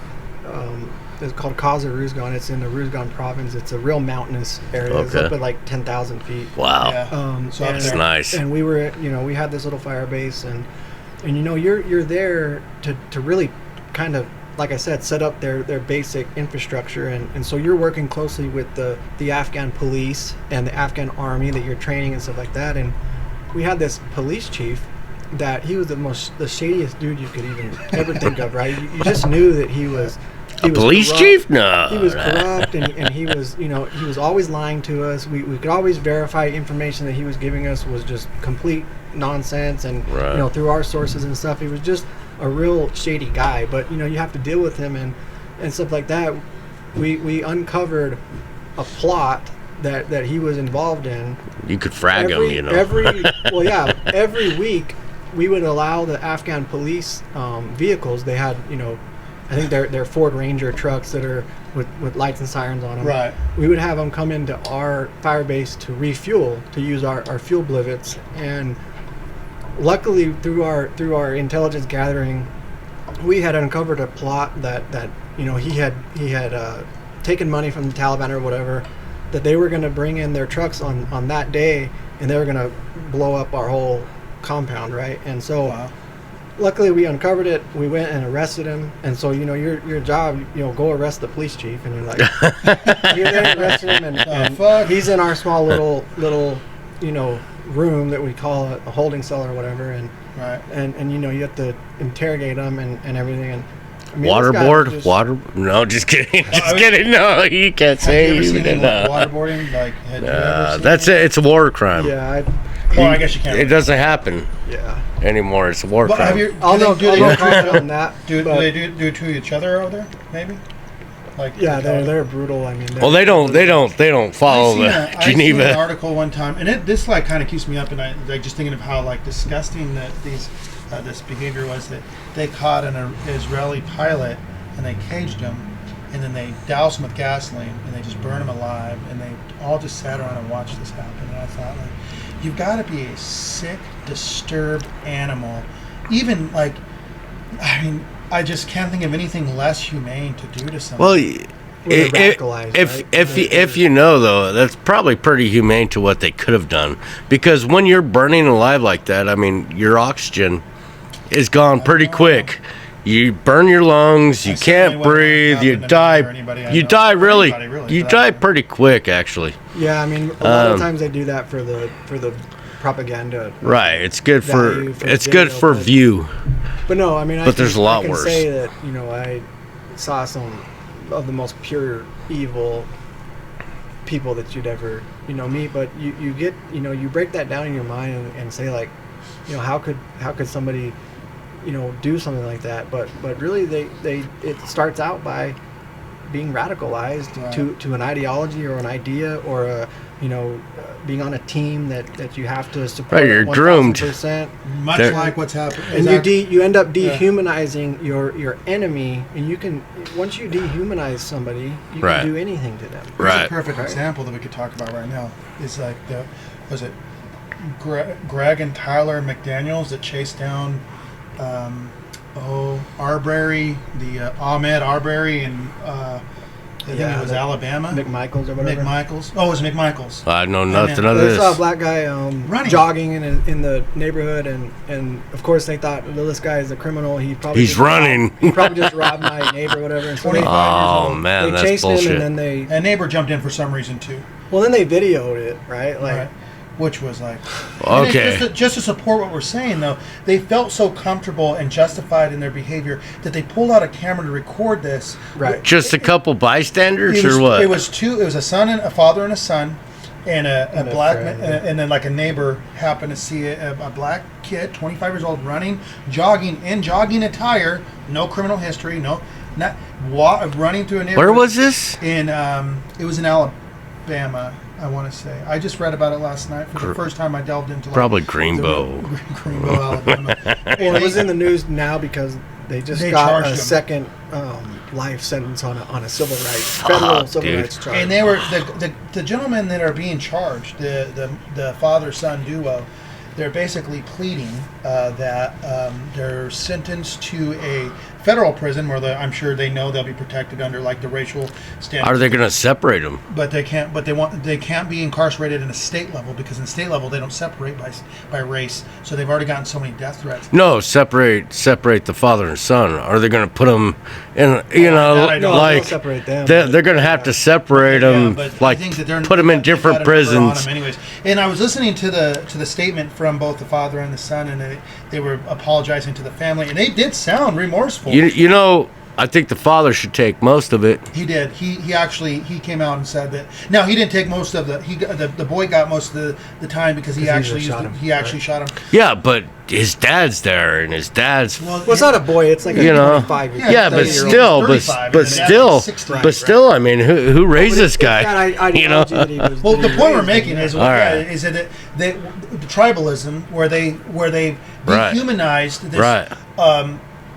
It's called Kaza Ruzgan. It's in the Ruzgan province. It's a real mountainous area. Okay. It's up at like 10,000 feet. Wow. Yeah. So that's nice. And we were, we had this little fire base, and you're there to really kind of, like I said, set up their basic infrastructure, and so you're working closely with the Afghan police and the Afghan army that you're training and stuff like that. And we had this police chief that he was the shadiest dude you could even ever think of, right? You just knew that he was police corrupt. chief? No. He was corrupt, and he was, he was always lying to us. We could always verify information that he was giving us was just complete nonsense, and through our sources and stuff, he was just a real shady guy. But you have to deal with him and stuff like that. We uncovered a plot that he was involved in. You could frag him, Every week we would allow the Afghan police vehicles. They had, I think they're Ford Ranger trucks that are with lights and sirens on them. Right. We would have them come into our fire base to refuel, to use our fuel blivets. And luckily, through our intelligence gathering, we had uncovered a plot that he had taken money from the Taliban or whatever, that they were going to bring in their trucks on that day, and they were going to blow up our whole compound, right? And so luckily we uncovered it. We went and arrested him. And so your job, go arrest the police chief, and you're like you're there and arrest him, and he's in our small little room that we call a holding cell or whatever, and you have to interrogate him and everything. And I mean, waterboard? No, just kidding. Kidding. No, you can't say you even. Waterboarding? Like, that's it. It's a war crime. Yeah. I guess you can't. It doesn't happen. Yeah. Anymore. It's a war crime. I'll no comment on that. Do they do it to each other over there? Maybe. Like, they're brutal. I mean, they don't follow the Geneva. I seen an article one time, and this like kind of keeps me up at night, like just thinking of how like disgusting that this behavior was. That they caught an Israeli pilot and they caged him, and then they doused him with gasoline and they just burned him alive, and they all just sat around and watched this happen. And I thought, like, you've got to be a sick, disturbed animal. Even like, I mean, I just can't think of anything less humane to do to somebody. Well, if you know, though, that's probably pretty humane to what they could have done. Because when you're burning alive like that, I mean, your oxygen is gone pretty quick. You burn your lungs, you can't breathe, you die. You die pretty quick, actually. Yeah, I mean, a lot of times they do that for the propaganda. Right, it's good for view. But no, I mean, there's a lot worse. I can say that I saw some of the most pure evil people that you'd ever meet, but you get you break that down in your mind and say like, how could somebody do something like that, but really it starts out by being radicalized to an ideology or an idea or a being on a team that you have to support. Right, you're groomed. Much like what's happening. And you end up dehumanizing your enemy, and once you dehumanize somebody, you can do anything to them. Here's a perfect example that we could talk about right now. Is like Greg and Tyler McDaniels that chased down Arbery, the Ahmed Arbery, and I think it was Alabama. McMichaels or whatever. McMichaels. Oh, it was McMichaels. I know nothing of this. They saw a black guy jogging in the neighborhood, and of course they thought, well, this guy is a criminal. He's running. He probably just robbed my neighbor or whatever. And so 25 years old. Man, they that's chased bullshit. him, and then a neighbor jumped in for some reason too. Well, then they videoed it, right? Like. Right. Which was like, okay. Just to support what we're saying, though, they felt so comfortable and justified in their behavior that they pulled out a camera to record this. Right. Just a couple bystanders, or what? It was two. It was a father and a son, and a black and then like a neighbor happened to see a black kid, 25 years old, jogging attire, no criminal history, running through a neighborhood. Where was this? It was in Alabama. I want to say. I just read about it last night for the first time I delved into probably Greenbow. Greenbow, Alabama. Well, it was in the news now because they got a second life sentence on a civil rights civil rights charge. And they were the gentlemen that are being charged, the father-son duo. They're basically pleading that they're sentenced to a federal prison where I'm sure they know they'll be protected under like the racial standards. Are they going to separate them? But they can't. But they can't be incarcerated in a state level because in state level they don't separate by race. So they've already gotten so many death threats. No, separate the father and son. Are they going to put them in? Like separate them. They're going to have to separate them. Like put them in different prisons. Anyways, and I was listening to the statement from both the father and the son, and they were apologizing to the family, and they did sound remorseful. I think the father should take most of it. He did. He actually came out and said that. Now he didn't take most of the boy got most of the time because he actually shot him. Yeah, but his dad's there, and his dad's. Well, it's not a boy. It's like a 25 year old. Yeah, but still, I mean, who raised this guy? Well, the point we're making is that the tribalism where they dehumanized this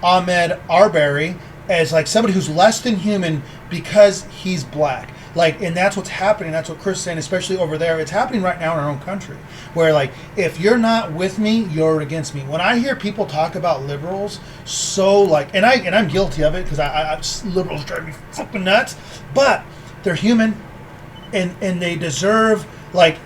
Ahmed Arbery as like somebody who's less than human because he's black. Like, and that's what's happening. That's what Chris is saying, especially over there. It's happening right now in our own country, where like if you're not with me, you're against me. When I hear people talk about liberals, so like, and I'm guilty of it because liberals drive me fucking nuts, but they're human, and they deserve like,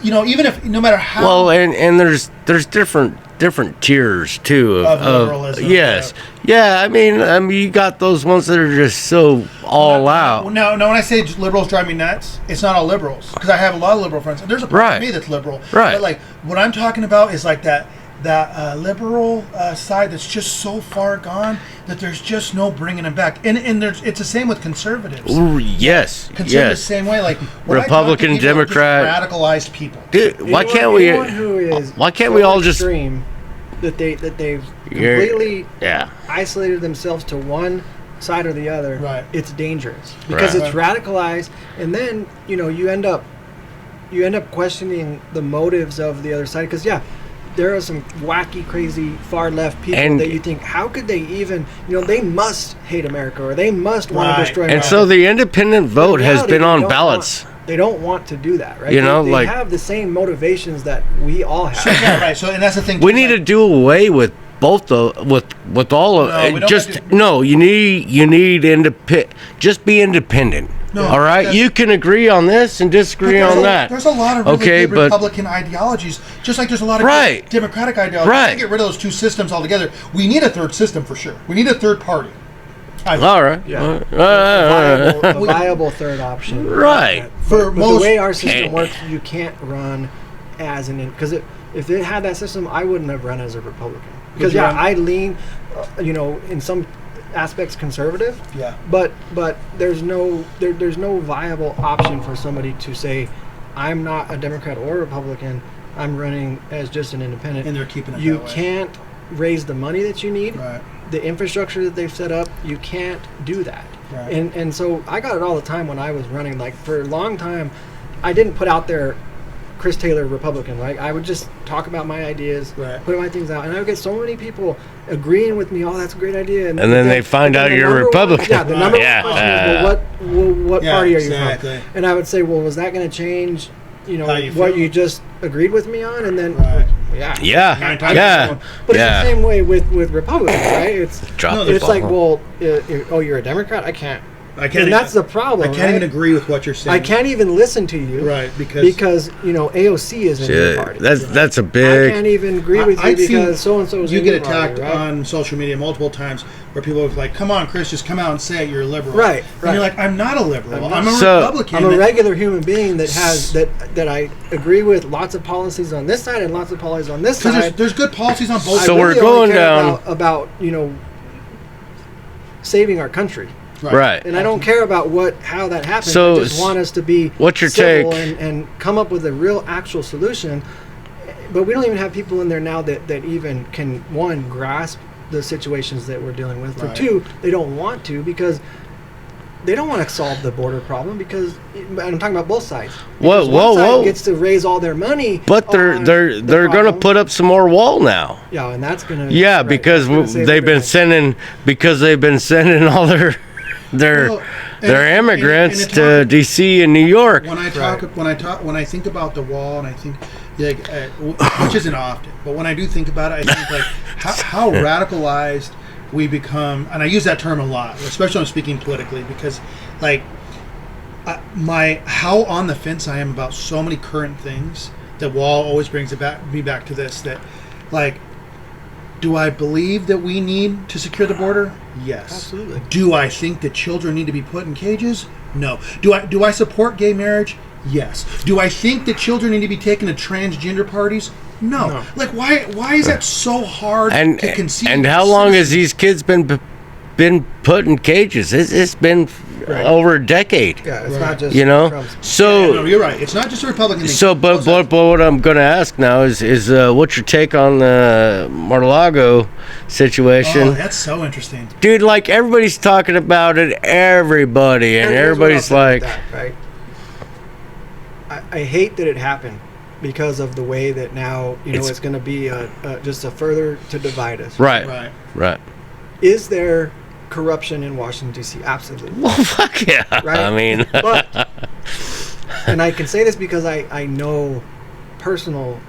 even if no matter how. Well, and there's different tiers too of liberalism. Yes, yeah. I mean, you got those ones that are just so all out. No. When I say liberals drive me nuts, it's not all liberals because I have a lot of liberal friends. There's a part of me that's liberal, right? But like what I'm talking about is like that liberal side that's just so far gone that there's just no bringing them back. And it's the same with conservatives. Ooh, yes, conservatives the same way. Like Republican, Democrat, radicalized people. Dude, why can't we all just extreme that they've completely isolated themselves to one side or the other? Right. It's dangerous because it's radicalized, and then you end up questioning the motives of the other side because there are some wacky, crazy, far-left people that you think, how could they even, they must hate America or they must want to destroy America. And so the independent vote has been on ballots. They don't want to do that, right? They have the same motivations that we all have. So, right. So, and that's the thing. We need to do away with both with all of you need just be independent. No, all right, you can agree on this and disagree on that. There's a lot of really good Republican ideologies, just like there's a lot of good Democratic ideologies. Right. To get rid of those two systems altogether, we need a third system for sure. We need a third party. All right. Yeah. A viable third option. Right. But the way our system works, you can't run as because if it had that system, I wouldn't have run as a Republican. Because I lean, in some aspects conservative. Yeah. But there's no viable option for somebody to say, I'm not a Democrat or Republican. I'm running as just an independent. And they're keeping it You that way. can't raise the money that you need. Right. The infrastructure that they've set up, you can't do that. Right. And so I got it all the time when I was running. Like for a long time, I didn't put out there Chris Taylor Republican, right? I would just talk about my ideas, right. put my things out, and I would get so many people agreeing with me. Oh, that's a great idea. And then they find out you're Republican. Yeah, the number one question is, what party are you from? And I would say, well, was that going to change, what you just agreed with me on? And then, yeah. But it's the same way with Republicans, right? It's like, well, you're a Democrat? I can't. And that's the problem. I can't even agree with what you're saying. I can't even listen to you, right? Because AOC is in your party. That's a big. I can't even agree with you because so and so is. You in get your attacked party, right? on social media multiple times where people are like, "Come on, Chris, just come out and say it. You're a liberal." Right. And you're like, "I'm not a liberal. I'm a Republican. I'm a regular human being that has that I agree with lots of policies on this side and lots of policies on this side. There's good policies on both. So we're going down about saving our country." Right. And I don't care about how that happens. So I just want us to be what's your civil take? And come up with a real actual solution. But we don't even have people in there now that even can, one, grasp the situations that we're dealing with. Or two, they don't want to because they don't want to solve the border problem because, and I'm talking about both sides. One side gets to raise all their money. But they're going to put up some more wall now. Yeah, and that's going to. Yeah, because they've been sending all their immigrants to D.C. and New York. When I think about the wall, and I think, which isn't often, but when I do think about it, I think like how radicalized we become, and I use that term a lot, especially when I'm speaking politically, because like how on the fence I am about so many current things. That wall always brings me back to this. That like. Do I believe that we need to secure the border? Yes. Absolutely. Do I think that children need to be put in cages? No. Do I support gay marriage? Yes. Do I think that children need to be taken to transgender parties? No. Like why is that so hard to conceive? And how long has these kids been put in cages? It's been over a decade. Yeah, it's not just Trump's. So no, you're right. It's not just a Republican thing. So, but what I'm going to ask now is what's your take on the Mar-a-Lago situation? Oh, that's so interesting, dude. Like everybody's talking about it, everybody's like, right? I hate that it happened because of the way that now it's going to be just a further to divide us. Right. Is there corruption in Washington, D.C.? Absolutely. Well, fuck yeah. Right? I mean. But, and I can say this because I know personal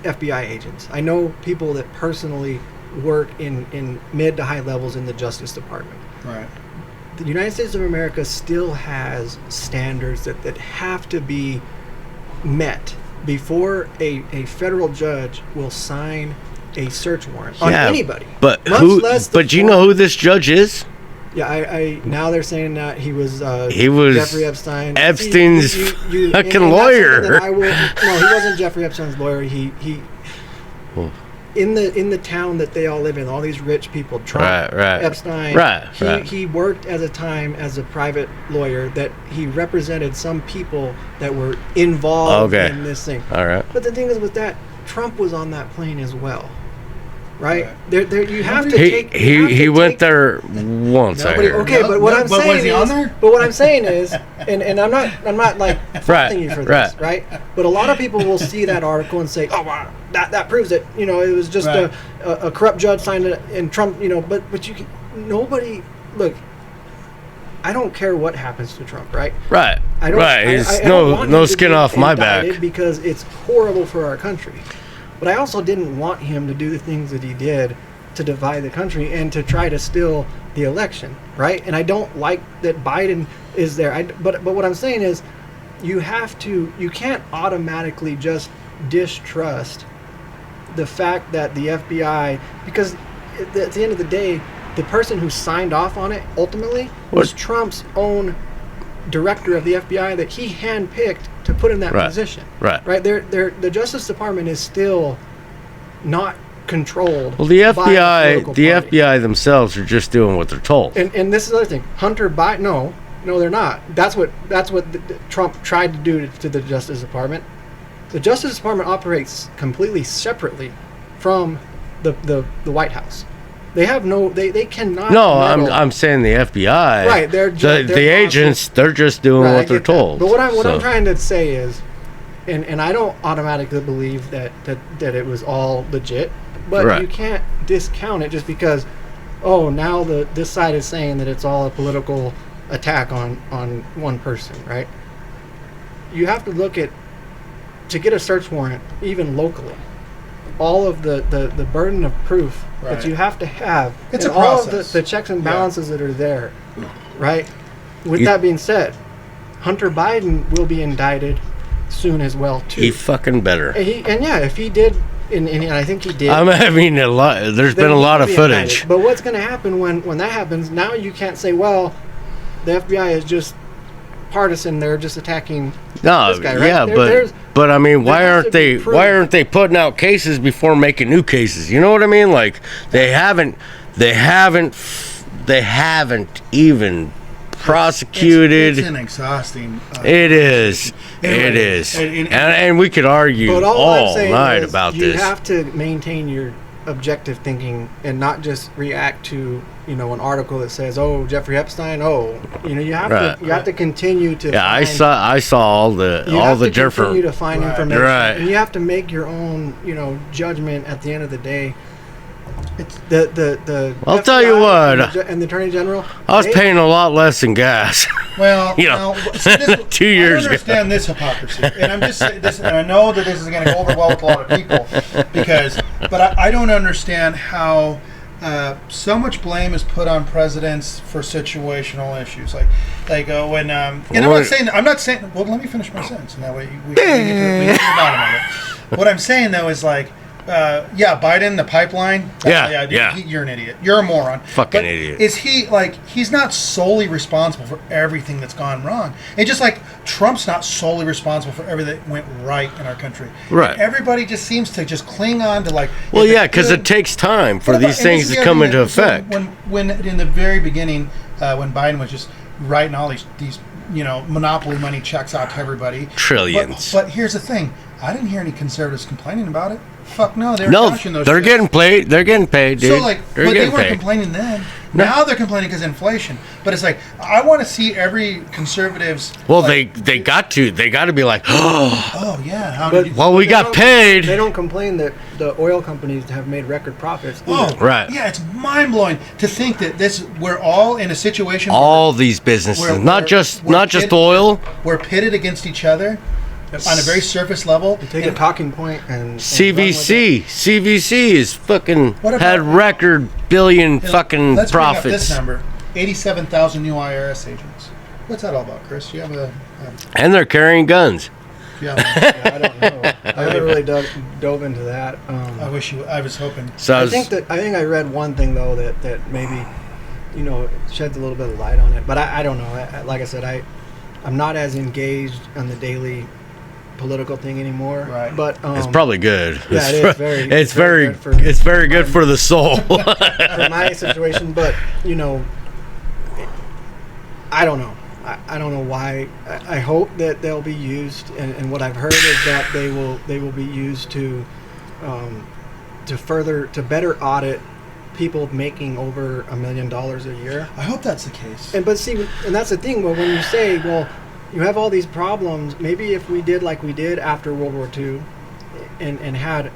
FBI agents. I know people that personally work in mid to high levels in the Justice Department. Right. The United States of America still has standards that have to be met before a federal judge will sign a search warrant on anybody. But do you know who this judge is? Yeah, I now they're saying that he was Jeffrey Epstein. Epstein's fucking lawyer. No, he wasn't Jeffrey Epstein's lawyer. He in the town that they all live in, all these rich people, Trump, Epstein. He worked at a time as a private lawyer that he represented some people that were involved in this thing. All right. But the thing is with that, Trump was on that plane as well. Right? There you have to take he went there once. But what I'm saying is and I'm not like faulting you for this, right? But a lot of people will see that article and say, "Oh, wow, that proves it. It was just a corrupt judge signed it and Trump, but you can, nobody look, I don't care what happens to Trump, right? Right. I don't want no skin off my back because it's horrible for our country. But I also didn't want him to do the things that he did to divide the country and to try to steal the election, right? And I don't like that Biden is there. But what I'm saying is you can't automatically just distrust the fact that the FBI, because at the end of the day, the person who signed off on it ultimately was Trump's own director of the FBI that he handpicked to put in that position. Right. The Justice Department is still not controlled. Well, the by a political party. FBI themselves are just doing what they're told. And this is the other thing. Hunter Biden, no, they're not. That's what Trump tried to do to the Justice Department. The Justice Department operates completely separately from the White House. They have they cannot. No, I'm saying the FBI. Right, the agents. They're just doing what they're told. But what I'm trying to say is, and I don't automatically believe that it was all legit, but you can't discount it just because, now this side is saying that it's all a political attack on one person, right? You have to look at, to get a search warrant, even locally, all of the burden of proof that you have to have, it's and a process. all of the checks and balances that are there, right? With that being said, Hunter Biden will be indicted soon as well too. He fucking better. If he did, and I think he did. I mean, there's been a lot of footage. Indicted. But what's going to happen when that happens? Now you can't say, well, the FBI is just partisan. They're just attacking this guy, right? Yeah, but I mean, why aren't they putting out cases before making new cases? You know what I mean? Like they haven't even prosecuted. It's an exhausting. It is. And we could argue all night about this. You have to maintain your objective thinking and not just react to an article that says, Jeffrey Epstein, you have to continue to I saw all the different, continue to find information, and you have to make your own judgment at the end of the day. It's the I'll FBI tell you what, and the Attorney General, I was paying a lot less in gas. Well, 2 years ago. I understand this hypocrisy, and I'm just saying this, and I know that this is going to go over well with a lot of people, but I don't understand how so much blame is put on presidents for situational issues, like when and I'm not saying. Well, let me finish my sentence, and that way we get to the bottom of it. What I'm saying though is Biden, the pipeline. You're an idiot. You're a moron. Fucking idiot. Is he he's not solely responsible for everything that's gone wrong? And just like Trump's not solely responsible for everything that went right in our country. Right. And everybody just seems to just cling on to because it takes time for these things to come into effect. When in the very beginning, when Biden was just writing all these monopoly money checks out to everybody, trillions. But here's the thing: I didn't hear any conservatives complaining about it. Fuck no, they're cashing those. They're getting paid. They're getting paid, dude. So they weren't complaining then. No. Now they're complaining because of inflation. But it's I want to see every conservatives. Well, they got to. They got to be like, oh yeah. We got paid. They don't complain that the oil companies have made record profits. Right. Yeah, it's mind blowing to think that we're all in a situation. All these businesses, not just oil. We're pitted against each other. On a very surface level. You take a talking point and CVC is fucking had record billion fucking let's profits. Bring up this number: 87,000 new IRS agents. What's that all about, Chris? You have and they're carrying guns. Yeah, I don't know. I haven't really dove into that. I was hoping. So I think I read one thing though that maybe sheds a little bit of light on it, but I don't know. Like I said, I'm not as engaged on the daily political thing anymore, right? But it's probably good. Yeah, it's very good for the soul. For my situation, but I don't know. I don't know why. I hope that they'll be used, and what I've heard is that they will be used to better audit people making over $1 million a year. I hope that's the case. And that's the thing. Well, when you say, you have all these problems. Maybe if we did like we did after World War II, and had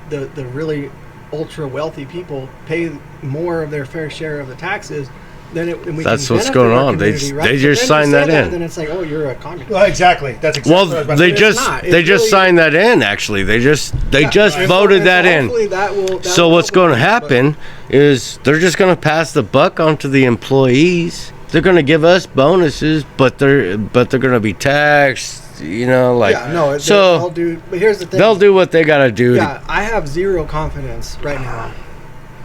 the really ultra wealthy people pay more of their fair share of the taxes, then that's what's going on. They just signed that in. Then it's you're a communist. Well, exactly. That's exactly. Well, they just signed that in. Actually, they just voted that in. So what's going to happen is they're just going to pass the buck onto the employees. They're going to give us bonuses, but they're going to be taxed. They'll do. But here's the thing: they'll do what they got to do. Yeah, I have zero confidence right now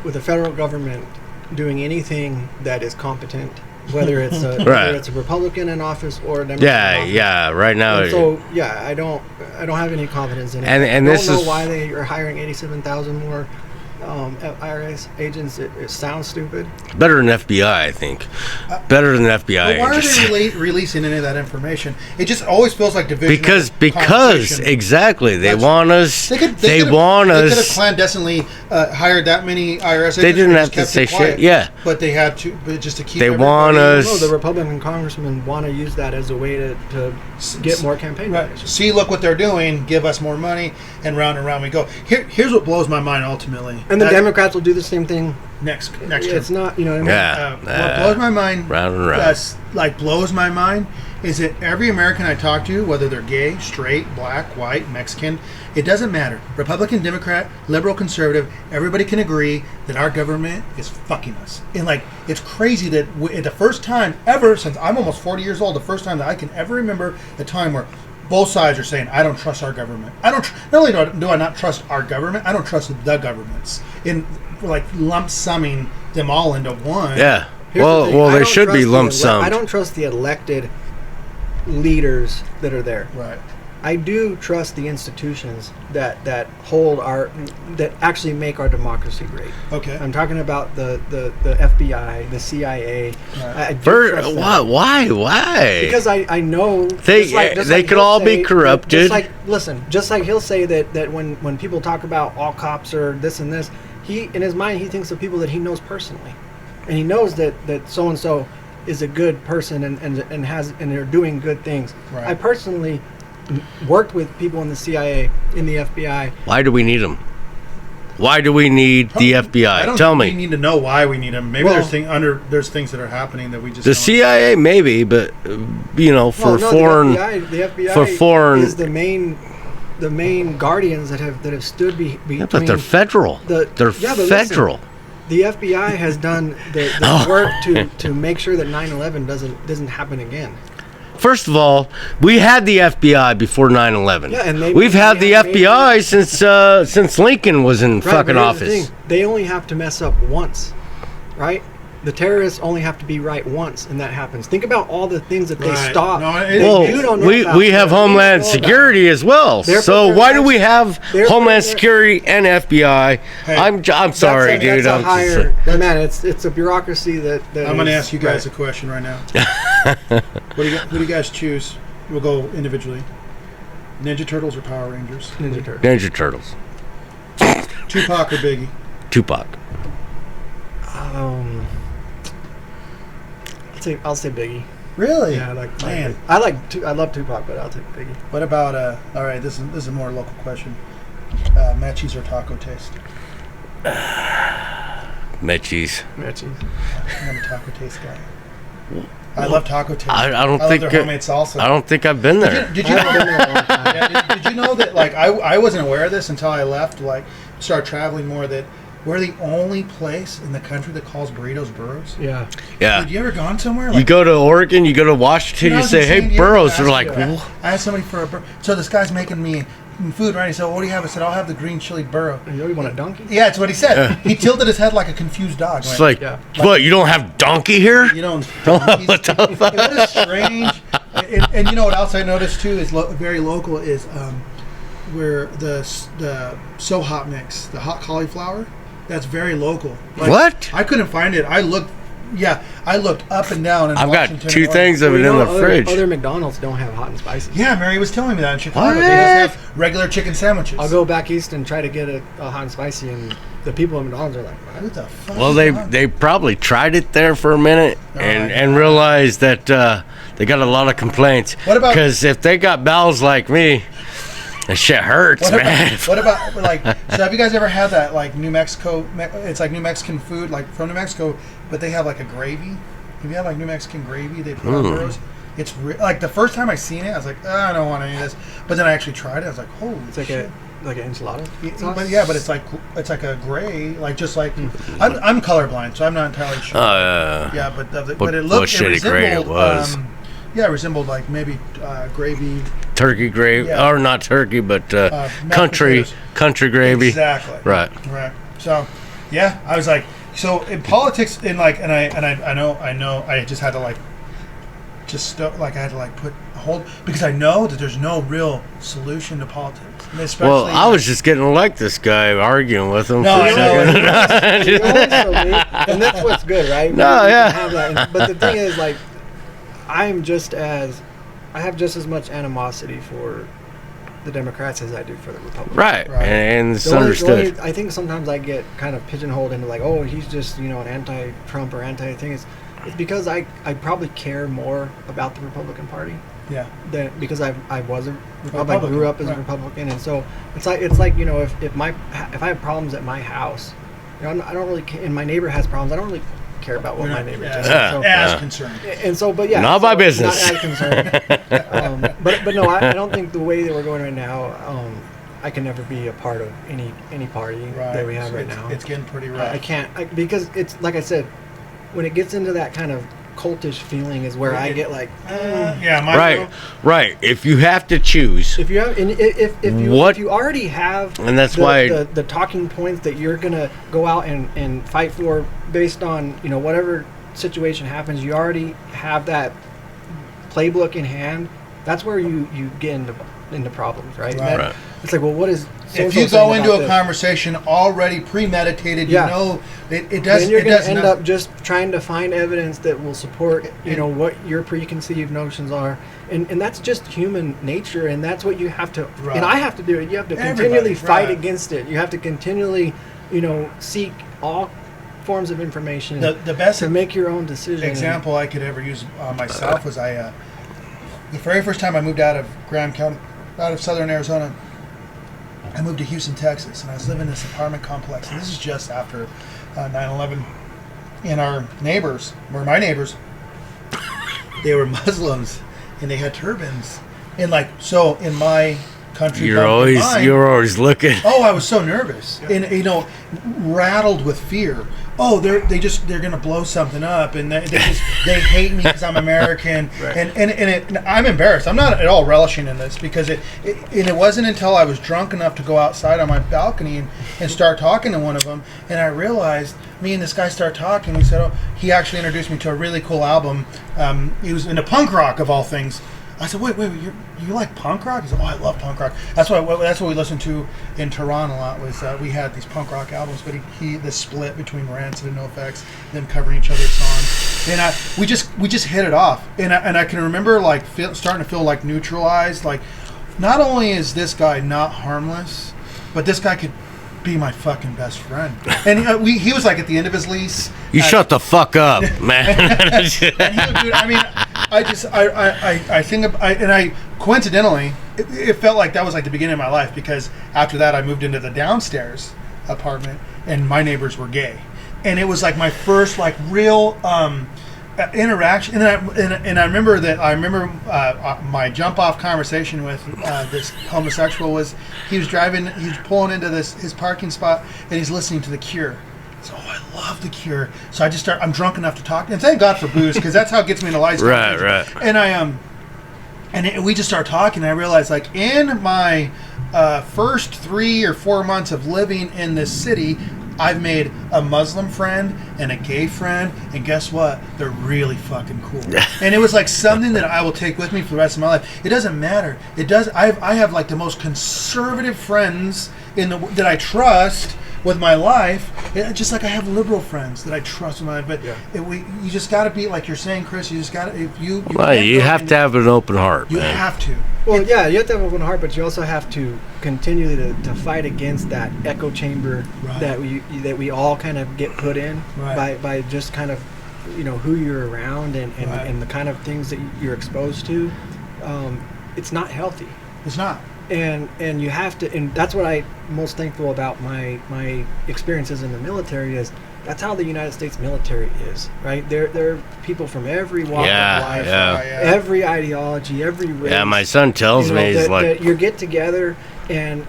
with the federal government doing anything that is competent whether it's a whether it's a Republican in office or a Democrat in office. Yeah. Right now, And so I don't have any confidence in it. And I this don't know is why they are hiring 87,000 more IRS agents. It sounds stupid. better than FBI, I think. Better than FBI But why agents. are they releasing any of that information? It just always feels like division. Because exactly they want us. They want They could have us. clandestinely hired that many IRS agents. They didn't and have just to kept say it quiet, shit. Yeah. But they had to, but just to keep. They want everybody- us- No, the Republican congressmen want to use that as a way to get more campaign Right. donations. See, look what they're doing. Give us more money, and round we go. Here's what blows my mind ultimately. And the Democrats will do the same thing next term. It's not, you know what I mean? Yeah. What blows my mind, Round and round. that's like blows my mind, is that every American I talk to, whether they're gay, straight, black, white, Mexican, it doesn't matter. Republican, Democrat, liberal, conservative, everybody can agree that our government is fucking us. And like, it's crazy that the first time ever since I'm almost 40 years old, the first time that I can ever remember a time where both sides are saying, I don't trust our government. I don't. Not only do I not trust our government, I don't trust the governments. In like lump summing them all into one. Yeah. Here's the thing, Well, I they don't should be trust lump I summed. don't trust the elected leaders that are there. Right. I do trust the institutions that hold that actually make our democracy great. Okay. I'm talking about the FBI, the CIA. Right. I do trust them. Why? Because I know They could he'll all be say- corrupted. Just like he'll say that when people talk about all cops are this and this, he in his mind he thinks of people that he knows personally, and he knows that so and so is a good person and they're doing good things. Right. I personally worked with people in the CIA, in the FBI. Why do we need them? Why do we need the FBI? I don't Tell think me. we need to know why we need them. Maybe Well, there's things that are happening that we just The don't. CIA, maybe, but for foreign, the FBI for foreign. is the main guardians that have stood between. Yeah, but they're federal. They're but listen, federal. the FBI has done the work to make sure that 9/11 doesn't happen again. First of all, we had the FBI before 9/11. Yeah, and we've had the FBI since Lincoln was in fucking but here's the office. thing, they only have to mess up once, right? The terrorists only have to be right once, and that happens. Think about all the things that they Right. stop. No, that Well, you don't know we about. have that Homeland you don't know Security as well. They're So putting why their- do we have they're Homeland putting their- do and FBI? Hey, I'm sorry, dude. That's a higher, man. It's a bureaucracy that I'm going to is- ask you guys right. a question right now. Who do you guys choose? We'll go individually. Ninja Turtles or Power Rangers? Ninja Turtle. Ninja Turtles. Tupac or Biggie? Tupac. I'll say Biggie. Really? Yeah, Man. I love Tupac, but I'll take Biggie. What about all right, this is a more local question. Matchies or taco taste? Mechis. Matches. I'm a taco taste guy. I love taco taste. I don't love think their homemade salsa. I don't think I've been there. Did you know? Yeah, did you know that? Like I wasn't aware of this until I left. Like started traveling more. That we're the only place in the country that calls burritos burros. Yeah. Yeah. Have you ever gone somewhere? You go to Oregon, you go to Washington, When I you was say, in San "Hey, Diego, burros." I They're like, asked you, "Whoa." I asked somebody for a burro. So this guy's making me food, right? He said, "What do you have?" I said, "I'll have the green chili burro." You want a donkey? Yeah, that's what he said. He tilted his head like a confused dog. It's Like, like, Yeah. what? You don't have donkey here? you know, What the fuck? that is strange. And you know what else I noticed too is very local is where the So Hot mix, the hot cauliflower, that's very local. Like, What? I couldn't find it. I looked up and down. In I've got Washington two and things of You it in know, the fridge. Other McDonald's don't have hot and spicy. Yeah, Mary was telling me that in Chicago. What? They just have regular chicken sandwiches. I'll go back east and try to get a hot and spicy, and the people at McDonald's are like, Who what? the fuck? Well, is that? they probably tried it there for a minute and realized that they got a lot of complaints. What about- Because if they got bowels like me, that shit hurts, man. What about like? So have you guys ever had that like New Mexico? It's like New Mexican food, like from New Mexico, but they have like a gravy. Have you had like New Mexican gravy? They put on burros. It's like the first time I seen it, I was like, I don't want any of this. But then I actually tried it. I was like, holy It's like shit. an enchilada. But it's like a gray, like just like I'm colorblind, so I'm not entirely sure. Yeah, but it looked shitty gray it resembled, was. Yeah, it resembled like maybe gravy. Turkey gravy, Yeah. or not turkey, but Mashed country potatoes. gravy. Exactly. Right. So, yeah, I was like, So in politics, I know, I just had to I had to put a hold, because I know that there's no real solution to politics. And especially, well, I was just getting like this guy, arguing with him No, for a I know. second. And that's what's good, right? No, We yeah. can have that. But the thing is, I have just as much animosity for the Democrats as I do for the Republicans. Right. And it's The understood. I think sometimes I get kind of pigeonholed into oh, he's just an anti-Trump or anti-thing. It's because I probably care more about the Republican Party. Yeah. Because I was a Republican. I Republican, grew up as right. a Republican, and so it's like if I have problems at my house, I don't really. And my neighbor has problems. I don't really care about what my neighbor does. So, as concerned. and so, but yeah, Not my business. Not as concerned. But no, I don't think the way that we're going right now, I can never be a part of any party that we have right now. It's getting pretty rough. I can't because it's like I said, when it gets into that kind of cultish feeling is where I get Right. If you have to choose, if you have if you already have, and that's why the talking points that you're gonna go out and fight for based on whatever situation happens, you already have that playbook in hand. That's where you get into problems, right? Right. It's like, well, what is if you go into a conversation already premeditated, it does. Then you're going to end up just trying to find evidence that will support, what your preconceived notions are, and that's just human nature, and that's what you have to. Right. And I have to do it. You have to continually fight against it. You have to continually, seek all forms of information. The best to make your own decision. Example I could ever use myself was the very first time I moved out of Graham County, out of southern Arizona. I moved to Houston, Texas, and I was living in this apartment complex. And this is just after 9/11. And our neighbors were my neighbors. They were Muslims, and they had turbans. And so in my country, you're always looking. Oh, I was so nervous, and rattled with fear. Oh, they're gonna blow something up, and they hate me because I'm American, right. and I'm embarrassed. I'm not at all relishing in this because it wasn't until I was drunk enough to go outside on my balcony and start talking to one of them, and I realized me and this guy started talking. He said, he actually introduced me to a really cool album. He was into punk rock of all things. I said, wait, you like punk rock? He said, I love punk rock. That's what we listened to in Toronto a lot. Was we had these punk rock albums, but the split between Rancid and NoFX, them covering each other's songs, and we just hit it off. And I can remember starting to feel neutralized. Not only is this guy not harmless, but this guy could be my fucking best friend. And he was at the end of his lease. You shut the fuck up, man. And dude, I think coincidentally, it felt like that was the beginning of my life, because after that I moved into the downstairs apartment, and my neighbors were gay, and it was my first real interaction. And I remember my jump off conversation with this homosexual was he was pulling into his parking spot, and he's listening to The Cure. So I love The Cure. So I'm drunk enough to talk, and thank God for booze, because that's how it gets me into lights. Right. And we just start talking, and I realized in my first 3 or 4 months of living in this city, I've made a Muslim friend and a gay friend, and guess what? They're really fucking cool. And it was something that I will take with me for the rest of my life. It doesn't matter. I have the most conservative friends that I trust with my life, just I have liberal friends that I trust with my life. But you just got to be, like you're saying, Chris. You just got to you have to have an open heart. You have to. Well, you have to have an open heart, but you also have to continue to fight against that echo chamber that we all kind of get put in by just kind of who you're around and the kind of things that you're exposed to. It's not healthy. It's not. And you have to, and that's what I'm most thankful about my experiences in the military is that's how the United States military is, right? There are people from every walk of life, every ideology, every race. Yeah, my son tells me he's that you get together, and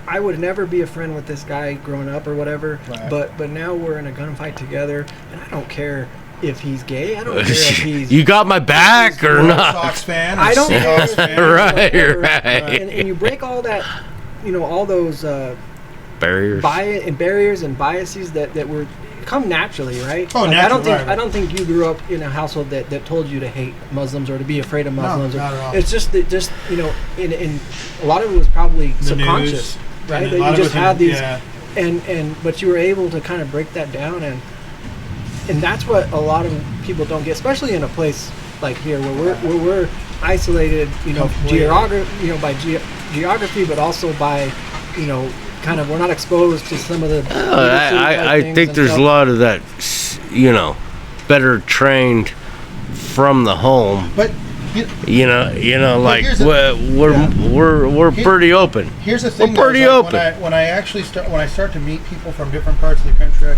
I would never be a friend with this guy growing up or whatever, but now we're in a gunfight together, and I don't care if he's gay. I don't care if he's... You got my back or not? Sox fan. I don't care. Right. And you break all that, all those... barriers barriers and biases that were come naturally, right? Oh, like, naturally. I don't think you grew up in a household that told you to hate Muslims or to be afraid of Muslims. No, not at all. It's just that, you know, in a lot of it was probably The subconscious, news, right? and That a lot you of just it was- had these, yeah. but you were able to kind of break that down, and that's what a lot of people don't get, especially in a place like here where we're isolated, you know, by geography, but also by, you know, kind of we're not exposed to some of the. I think there's a lot of that, you know, better trained from the home. But you know, like here's the- we're pretty open. here's the thing. We're pretty though, is, like, open. when I start to meet people from different parts of the country,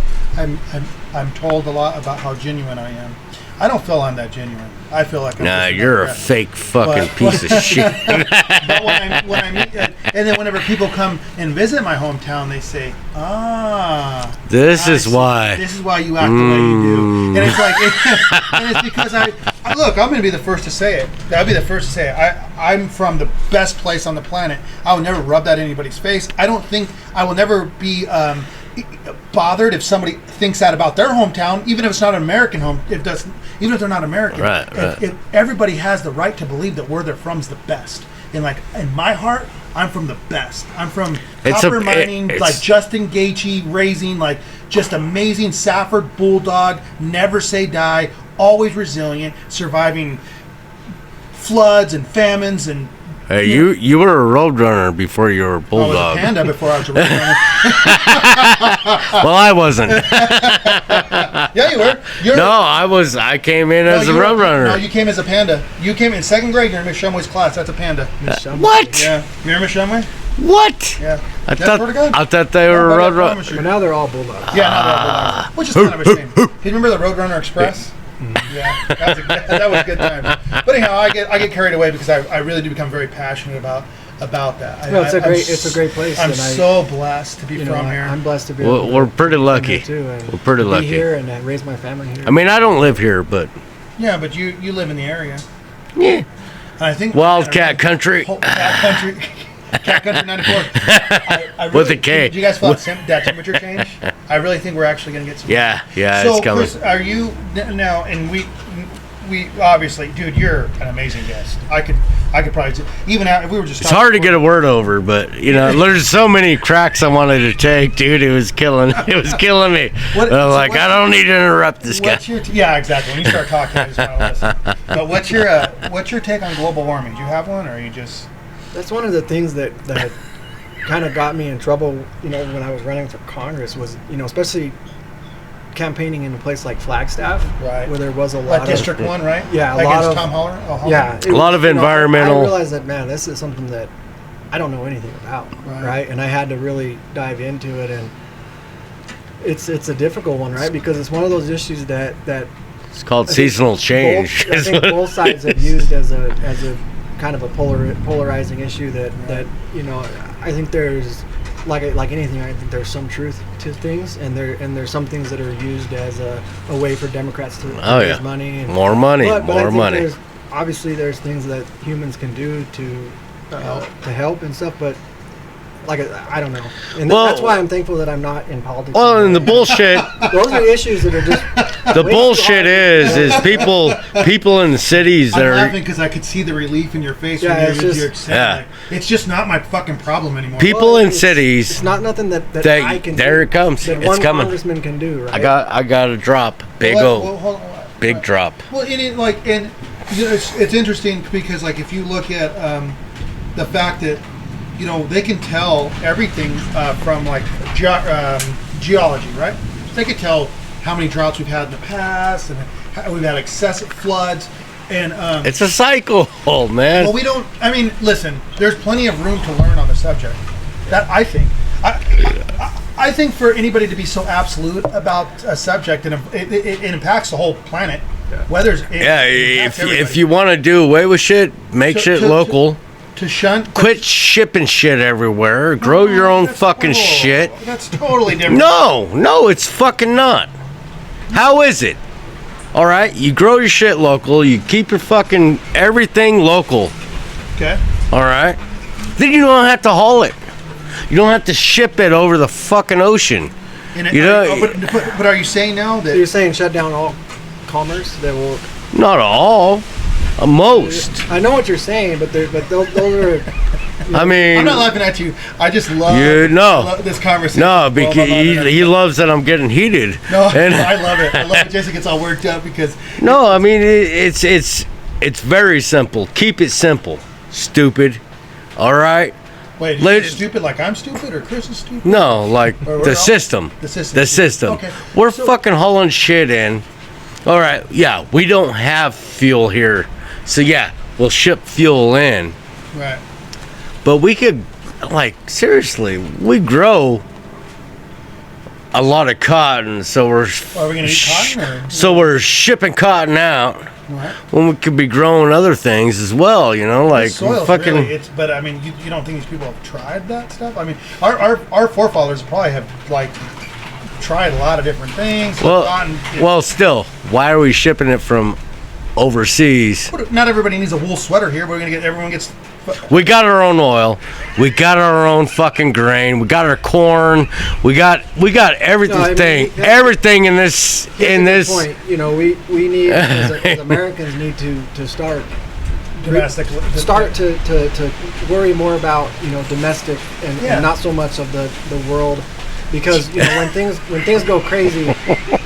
I'm told a lot about how genuine I am. I don't feel I'm that genuine. I feel like I'm Nah, just you're a another guy. fake fucking piece of shit. But when I meet, and then whenever people come and visit my hometown, they say, This is see. why. This is why you act the way you do." And it's like, and it's because look, I'm going to be the first to say it. I'll be the first to say it. I'm from the best place on the planet. I would never rub that in anybody's face. I don't think I will never be bothered if somebody thinks that about their hometown, even if it's not an American home. Even if they're not American, Right. If everybody has the right to believe that where they're from is the best. And like in my heart, I'm from the best. I'm from copper mining, like Justin Gaethje raising, like just amazing Safford Bulldog, never say die, always resilient, surviving floods and famines and. Hey, you were a roadrunner before you were a bulldog. I was a panda before I was a roadrunner. Well, I wasn't. Yeah, you were. No, I was. I came in as a roadrunner. No, you came as a panda. You came in second grade. You're in Miss Shumway's class. That's a panda. What? Yeah. You remember Miss Shumway? What? Yeah. I That's thought they were No, but I roadrunner. promise you. But now they're all bulldogs. Yeah, now they're all bulldogs. Which is kind of a shame. You remember the Roadrunner Express? Yeah, that was a good time. But anyhow, I get carried away because I really do become very passionate about that. No, it's a great place. I'm so blessed to be from here. I'm blessed to be. We're pretty lucky. Too, and We're pretty be lucky. here and raise my family here. I mean, I don't live here, but Yeah, but you live in the area. yeah, And I think Wildcat Country. Cat Country. Cat Country 94. I With a K. Do you guys feel that temperature change? I really think we're actually going to get some. Yeah, So, it's coming. Chris, are you now? And we obviously, dude, you're an amazing guest. I could probably even if we were just. It's hard to get a word over, but you know, there's so many cracks I wanted to take, dude. It was killing me. I don't need to interrupt this guy. Yeah, exactly. When you start talking, I just want to listen. But what's your take on global warming? Do you have one, or are you just? That's one of the things that kind of got me in trouble, you know, when I was running for Congress was, you know, especially campaigning in a place like Flagstaff, Right. where there was a lot of District 1, right? Yeah, a Against lot of Tom Holler. Yeah, A lot of environmental. I realized that, man, this is something that I don't know anything about, right? And I had to really dive into it, and it's a difficult one, right? Because it's one of those issues that It's called seasonal change. I think both sides have used as a kind of a polarizing issue that you know, I think there's like anything, I think there's some truth to things, and there's some things that are used as a way for Democrats to raise money and more money, but more I think money. There's things that humans can do to help and stuff, but like I don't know, and that's why I'm thankful that I'm not in politics. Well, and the bullshit. Those are issues that are just The bullshit is people in the cities that I'm are. laughing because I could see the relief in your face. Yeah, when you're saying, yeah. like, it's just not my fucking problem anymore. People in cities. It's not nothing that I can do. There it comes. That It's one coming. congressman can do, right? I got a drop. Big hold on. big drop. Well, you know, it's interesting because like if you look at the fact that you know they can tell everything from like geology, right? They can tell how many droughts we've had in the past and how we've had excessive floods. And It's a cycle, man. well, we don't. I mean, listen. There's plenty of room to learn on the subject. That I think. I think for anybody to be so absolute about a subject, and it impacts the whole planet. Yeah. Weather's If you want to do away with shit, make shit local. To shunt. Quit shipping shit everywhere. Grow your own fucking shit. That's totally different. No, it's fucking not. How is it? All right, you grow your shit local. You keep your fucking everything local. Okay. All right. Then you don't have to haul it. You don't have to ship it over the fucking ocean. But are you saying now that you're saying shut down all commerce that will? Not all, most. I know what you're saying, but those are. I mean, I'm not laughing at you. I just love, this conversation. No, because he loves that I'm getting heated. No, and I love it. I love it. Jesse gets all worked up because. No, I mean it's very simple. Keep it simple, stupid. All right. Wait, is stupid like I'm stupid or Chris is stupid? No, like the system. The system. Okay. We're fucking hauling shit in. All right. Yeah, we don't have fuel here, so yeah, we'll ship fuel in. Right. But we could, like, seriously, we grow a lot of cotton, so we're. Are we gonna eat cotton? So we're shipping cotton out. Right. When we could be growing other things as well, like fucking. Really, but I mean, you don't think these people have tried that stuff? I mean, our forefathers probably have tried a lot of different things. Well, still, why are we shipping it from overseas? Not everybody needs a wool sweater here. But everyone gets. We got our own oil. We got our own fucking grain. We got our corn. We got everything. Everything in this. Point. We need as Americans need to start. Start to worry more about domestic and not so much of the world, because when things go crazy,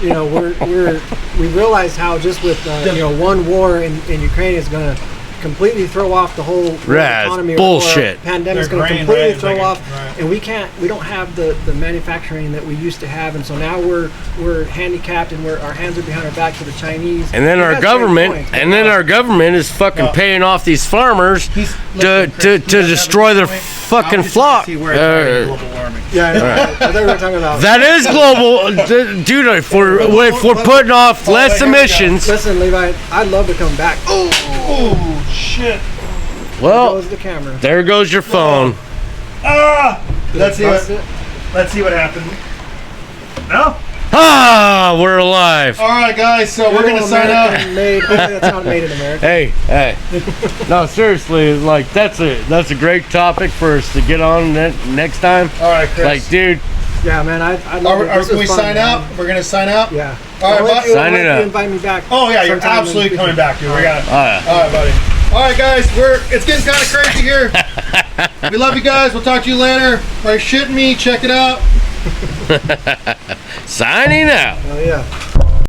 we realize how just with one war in Ukraine is going to completely throw off the whole economy. Bullshit. Pandemic's going to completely throw off, and we don't have the manufacturing that we used to have, and so now we're handicapped, and our hands are behind our back to the Chinese. And then our government is fucking paying off these farmers to destroy their fucking flock. Global warming. Yeah, I know. I thought we were talking about that is global, dude. If we're putting off less emissions. Listen, Levi, I'd love to come back. Oh shit! Well, there goes the camera. There goes your phone. Let's see what happened. No. We're alive. All right, guys. So we're gonna sign out. That's not made in America. Hey. No, seriously, like that's a great topic for us to get on next time. All right, Chris. Like, dude. Yeah, man. I love it. Can we sign out? We're gonna sign out. Yeah. All right, bud. Sign it up. Invite me back. Oh yeah, you're absolutely coming back, dude. We got it. All right, buddy. All right, guys. It's getting kind of crazy here. We love you guys. We'll talk to you later. Are you shitting me? Check it out. Signing out. Oh yeah.